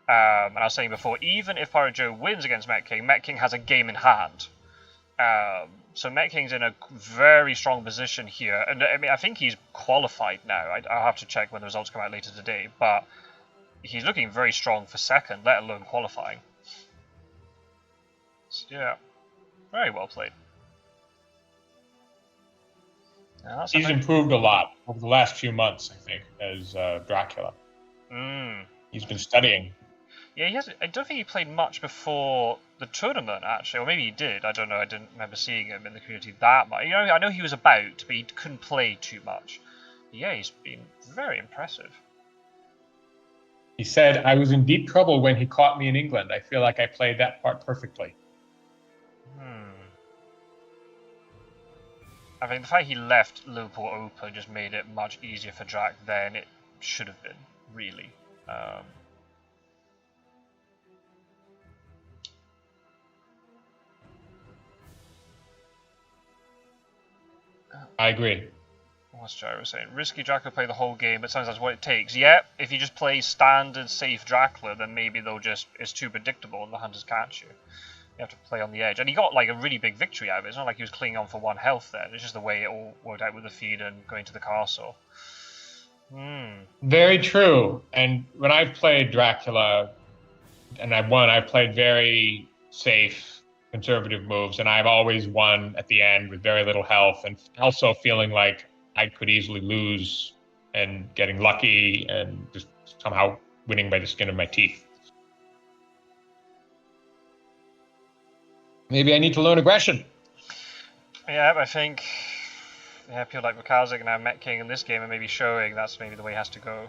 And I was saying before, even if Pirate Joe wins against Mettking, Mettking has a game in hand. So Mettking's in a very strong position here, and I mean, I think he's qualified now. I'll have to check when the results come out later today, but he's looking very strong for second, let alone qualifying. So, yeah, very well played. He's improved a lot over the last few months, I think, as Dracula. He's been studying. Yeah, he has. I don't think he played much before the tournament, actually, or maybe he did. I don't know. I didn't remember seeing him in the community that much. I know he was about, but he couldn't play too much. But yeah, he's been very impressive. He said, "I was in deep trouble when he caught me in England. I feel like I played that part perfectly." I think the fact he left Liverpool open just made it much easier for Drac than it should have been, really. I agree. What's Gyro saying? Risky Dracula play the whole game, but sometimes that's what it takes. Yeah, if you just play standard safe Dracula, then maybe it's too predictable and the hunters catch you. You have to play on the edge. And he got a really big victory out of it. It's not like he was clinging on for 1 health then. It's just the way it all worked out with the feed and going to the castle. Very true. And when I've played Dracula and I've won, I've played very safe, conservative moves, and I've always won at the end with very little health, and also feeling like I could easily lose and getting lucky and just somehow winning by the skin of my teeth. Maybe I need to learn aggression. Yeah, I think people like Vakazik and now Mettking in this game are maybe showing that's maybe the way it has to go,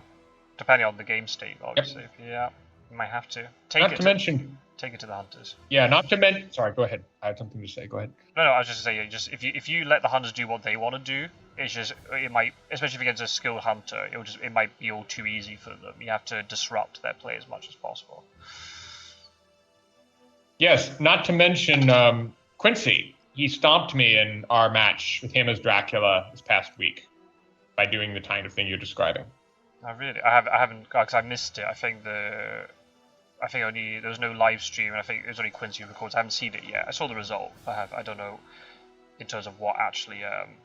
depending on the game state, obviously. Yep. Yeah, you might have to. Take it to the hunters. Yeah, not to mention. Sorry, go ahead. I had something to say. Go ahead. No, I was just saying, if you let the hunters do what they want to do, it might, especially if against a skilled hunter, it might be all too easy for them. You have to disrupt their play as much as possible. Yes, not to mention Quincy. He stomped me in our match with him as Dracula this past week by doing the kind of thing you're describing. Oh, really? I haven't, because I missed it. I think there was no live stream, and I think it was only Quincy who records. I haven't seen it yet. I saw the result. I don't know in terms of what actually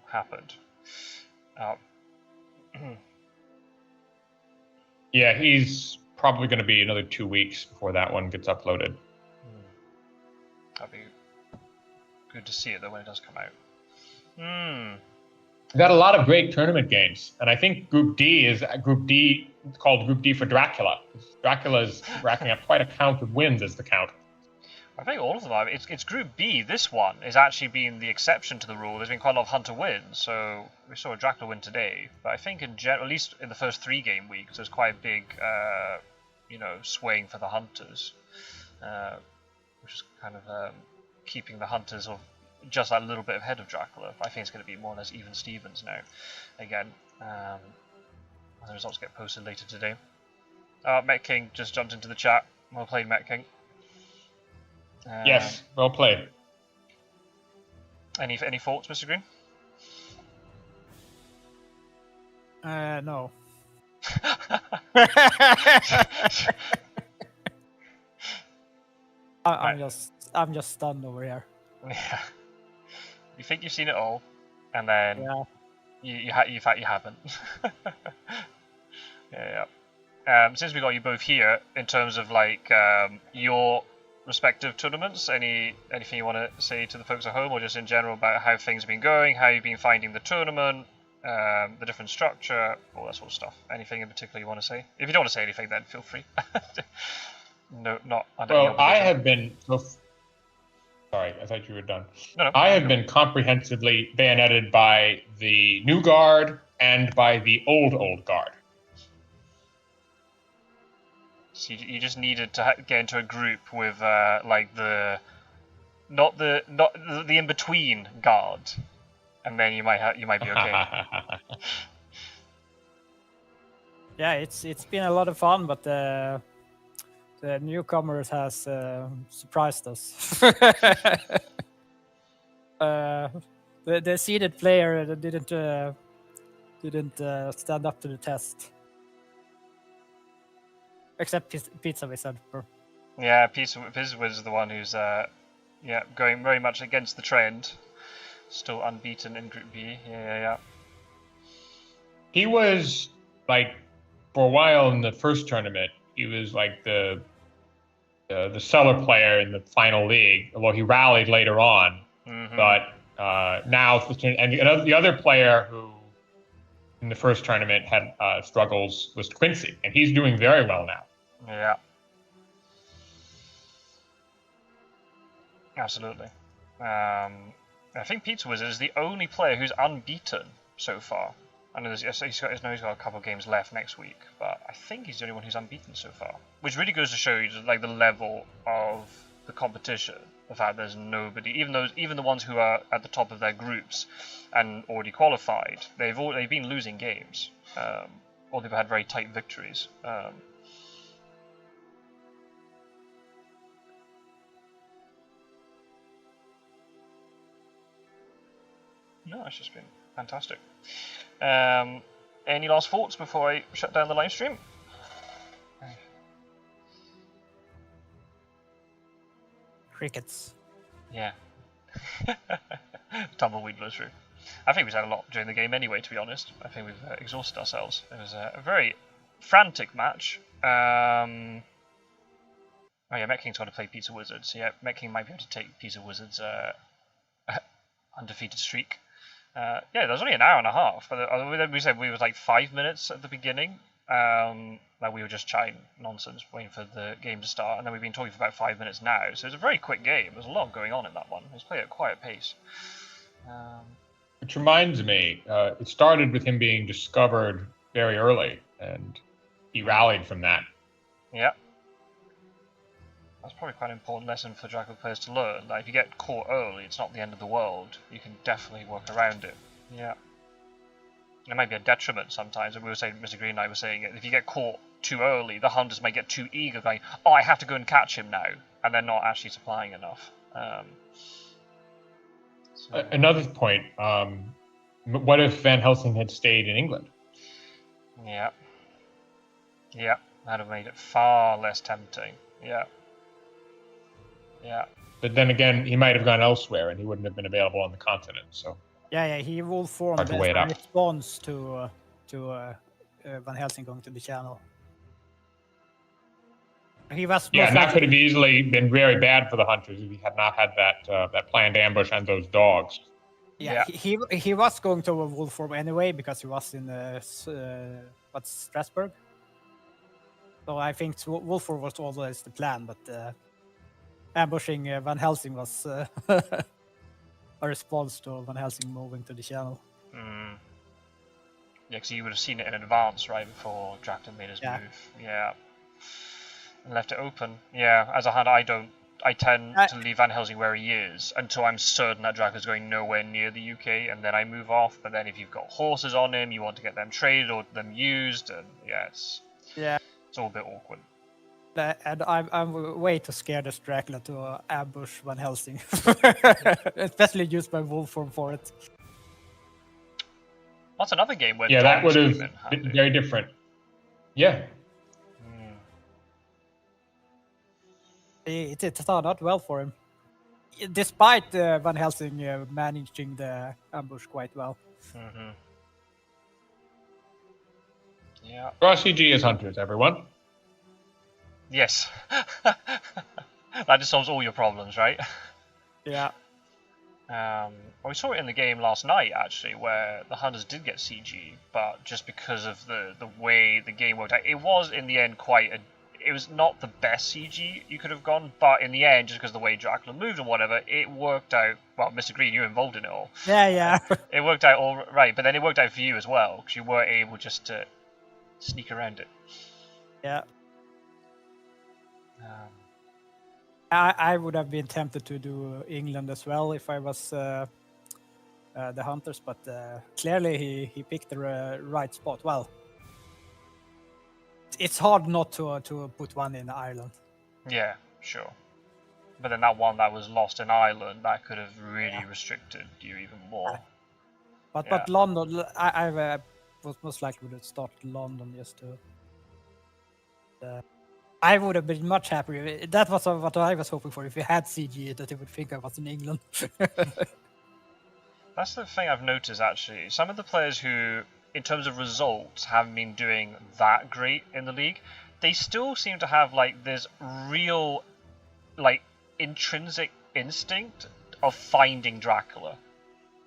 happened. Yeah, he's probably going to be another 2 weeks before that one gets uploaded. good to see it though when it does come out. Hmm. We've got a lot of great tournament games, and I think Group D is called Group D for Dracula. Dracula is racking up quite a count of wins as the count. I think all of them are. It's Group B. This one is actually being the exception to the rule. There's been quite a lot of Hunter wins, so we saw a Dracula win today. But I think in general, at least in the first 3 game weeks, there's quite a big, swaying for the Hunters, which is kind of keeping the Hunters of just that little bit ahead of Dracula. I think it's going to be more or less even Stevens now. Again, the results get posted later today. Mettking just jumped into the chat. Well played, Mettking. Yes, well played. Any thoughts, Mr. Green? No. I'm just stunned over here. Yeah. You think you've seen it all, and then you haven't. Yeah. Since we got you both here, in terms of like your respective tournaments, anything you want to say to the folks at home, or just in general about how things have been going, how you've been finding the tournament, the different structure, all that sort of stuff. Anything in particular you want to say? If you don't want to say anything, then feel free. No, not under any Well, I obligation. have been. Sorry, I thought you were done. No, I have been comprehensively bayoneted by the new guard and by the old guard. So you just needed to get into a group with like not the in between guard, and then you might be okay. Yeah, it's been a lot of fun, but the newcomers has surprised us. The seeded player didn't stand up to the test. Except Pizza Wizard. Yeah, Pizza was the one who's going very much against the trend. Still unbeaten in Group B. Yeah. He was like, for a while in the first tournament, he was like the seller player in the final league. Although he rallied later on, but now the other player who in the first tournament had struggles was Quincy, and he's doing very well now. Yeah. Absolutely. I think Pizza Wizard is the only player who's unbeaten so far. I know he's got a couple of games left next week, but I think he's the only one who's unbeaten so far. Which really goes to show you like the level of the competition. The fact there's nobody, even the ones who are at the top of their groups and already qualified, they've been losing games, or they've had very tight victories. No, it's just been fantastic. Any last thoughts before I shut down the live stream? Crickets. Yeah. Tumbleweed blows through. I think we've had a lot during the game anyway, to be honest. I think we've exhausted ourselves. It was a very frantic match. Oh yeah, Metking's got to play Pizza Wizard, so yeah, Mettking might be able to take Pizza Wizard's undefeated streak. Yeah, there was only an hour and a half, but we said we was like 5 minutes at the beginning. Like we were just chatting nonsense, waiting for the game to start, and then we've been talking for about 5 minutes now. So it's a very quick game. There's a lot going on in that one. It's played at a quiet pace. Which reminds me, it started with him being discovered very early, and he rallied from that. Yeah. That's probably quite an important lesson for Dracula players to learn. That if you get caught early, it's not the end of the world. You can definitely work around it. Yeah. It might be a detriment sometimes. And we were saying, Mr. Green and I were saying it. If you get caught too early, the hunters might get too eager, going, "Oh, I have to go and catch him now," and they're not actually supplying enough. Another point: what if Van Helsing had stayed in England? Yeah. Yeah, that'd have made it far less tempting. Yeah. Yeah. But then again, he might have gone elsewhere, and he wouldn't have been available on the continent. So. Yeah, he will form Hard to weigh it the up. response to Van Helsing going to the channel. He was Yeah, most and that likely- could have easily been very bad for the hunters if he had not had that planned ambush and those dogs. Yeah, he was going to a wolf form anyway because he was in Strasbourg. So I think wolf form was always the plan, but ambushing Van Helsing was a response to Van Helsing moving to the channel. Mm. Yeah, because you would have seen it in advance, right, before Dracula made his move. Yeah. And left it open. Yeah, as a hunter, I tend to leave Van Helsing where he is until I'm certain that Dracula's going nowhere near the UK, and then I move off. But then if you've got horses on him, you want to get them traded or them used, and it's all a bit awkward. And I'm way too scared as Dracula to ambush Van Helsing, especially use my wolf form for it. That's another game where that would have been been very different. Yeah. It turned out well for him, despite Van Helsing managing the ambush quite well. Mm-hmm. Yeah. Draw CG as hunters, everyone. Yes. That just solves all your problems, right? Yeah. We saw it in the game last night, actually, where the hunters did get CG, but just because of the way the game worked out, it was in the end it was not the best CG you could have gone, but in the end, just because of the way Dracula moved and whatever, it worked out. Well, Mr. Green, you're involved in it all. Yeah. It worked out all right, but then it worked out for you as well, because you were able just to sneak around it. Yeah. I would have been tempted to do England as well if I was the hunters, but clearly he picked the right spot. Well, it's hard not to put one in Ireland. Yeah, sure. But then that one that was lost in Ireland, that could have really restricted you even more. But London, I was most likely would have started London just to. I would have been much happier. That was what I was hoping for. If we had CG, that they would think I was in England. That's the thing I've noticed, actually. Some of the players who, in terms of results, haven't been doing that great in the league, they still seem to have like this real, like, intrinsic instinct of finding Dracula.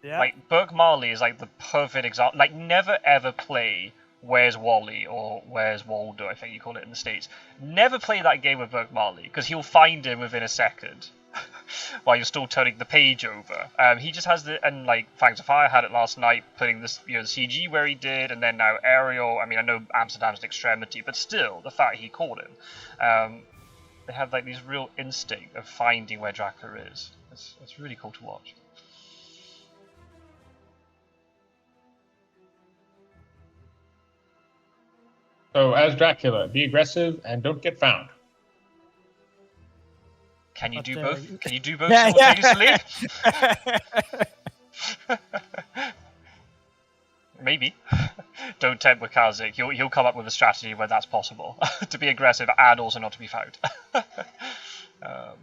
Yeah. Like, Burke Marley is like the perfect example. Like, never ever play Where's Wally or Where's Waldo, I think you call it in the States. Never play that game with Burke Marley, because he'll find him within a second while you're still turning the page over. He just has and like Fangs of Fire had it last night, putting this, the CG where he did, and then now Aerol. I mean, I know Amsterdam's an extremity, but still, the fact he caught him. They have like this real instinct of finding where Dracula is. It's really cool to watch. So, as Dracula, be aggressive and don't get found. Can you do But, both? Can you do both Yeah, simultaneously? Maybe. Don't tempt with Kazik. He'll come up with a strategy where that's possible. To be aggressive and also not to be found. Oh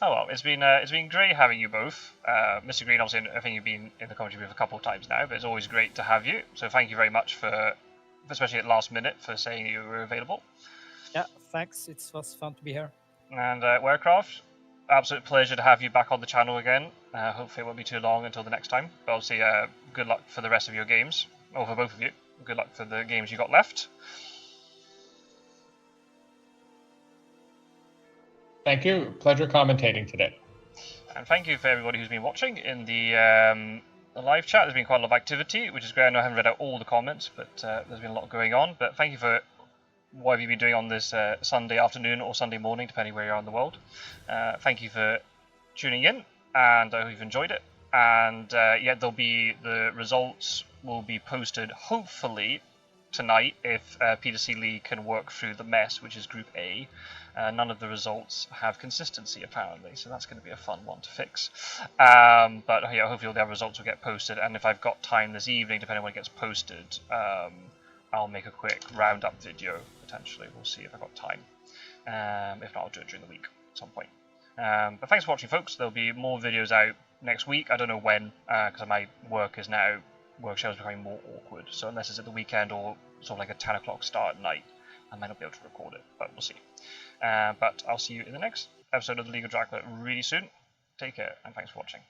well, it's been great having you both. Mr. Green, obviously, I think you've been in the commentary booth a couple of times now, but it's always great to have you. So thank you very much for, especially at last minute, for saying you were available. Yeah, thanks. It was fun to be here. And Warecraft, absolute pleasure to have you back on the channel again. Hopefully it won't be too long until the next time. But obviously, good luck for the rest of your games, or for both of you. Good luck for the games you got left. Thank you. Pleasure commentating today. And thank you for everybody who's been watching in the live chat. There's been quite a lot of activity, which is great. I know I haven't read out all the comments, but there's been a lot going on. But thank you for what have you been doing on this Sunday afternoon or Sunday morning, depending where you are in the world. Thank you for tuning in, and I hope you've enjoyed it. And there'll be the results will be posted hopefully tonight if Peter C. Lee can work through the mess, which is Group A. None of the results have consistency apparently, so that's going to be a fun one to fix. But yeah, hopefully the results will get posted, and if I've got time this evening, depending on when it gets posted, I'll make a quick roundup video potentially. We'll see if I've got time. If not, I'll do it during the week at some point. But thanks for watching, folks. There'll be more videos out next week. I don't know when, because my work schedule is becoming more awkward. So unless it's at the weekend or sort of like a 10 o'clock start at night, I might not be able to record it, but we'll see. But I'll see you in the next episode of the League of Dracula really soon. Take care, and thanks for watching.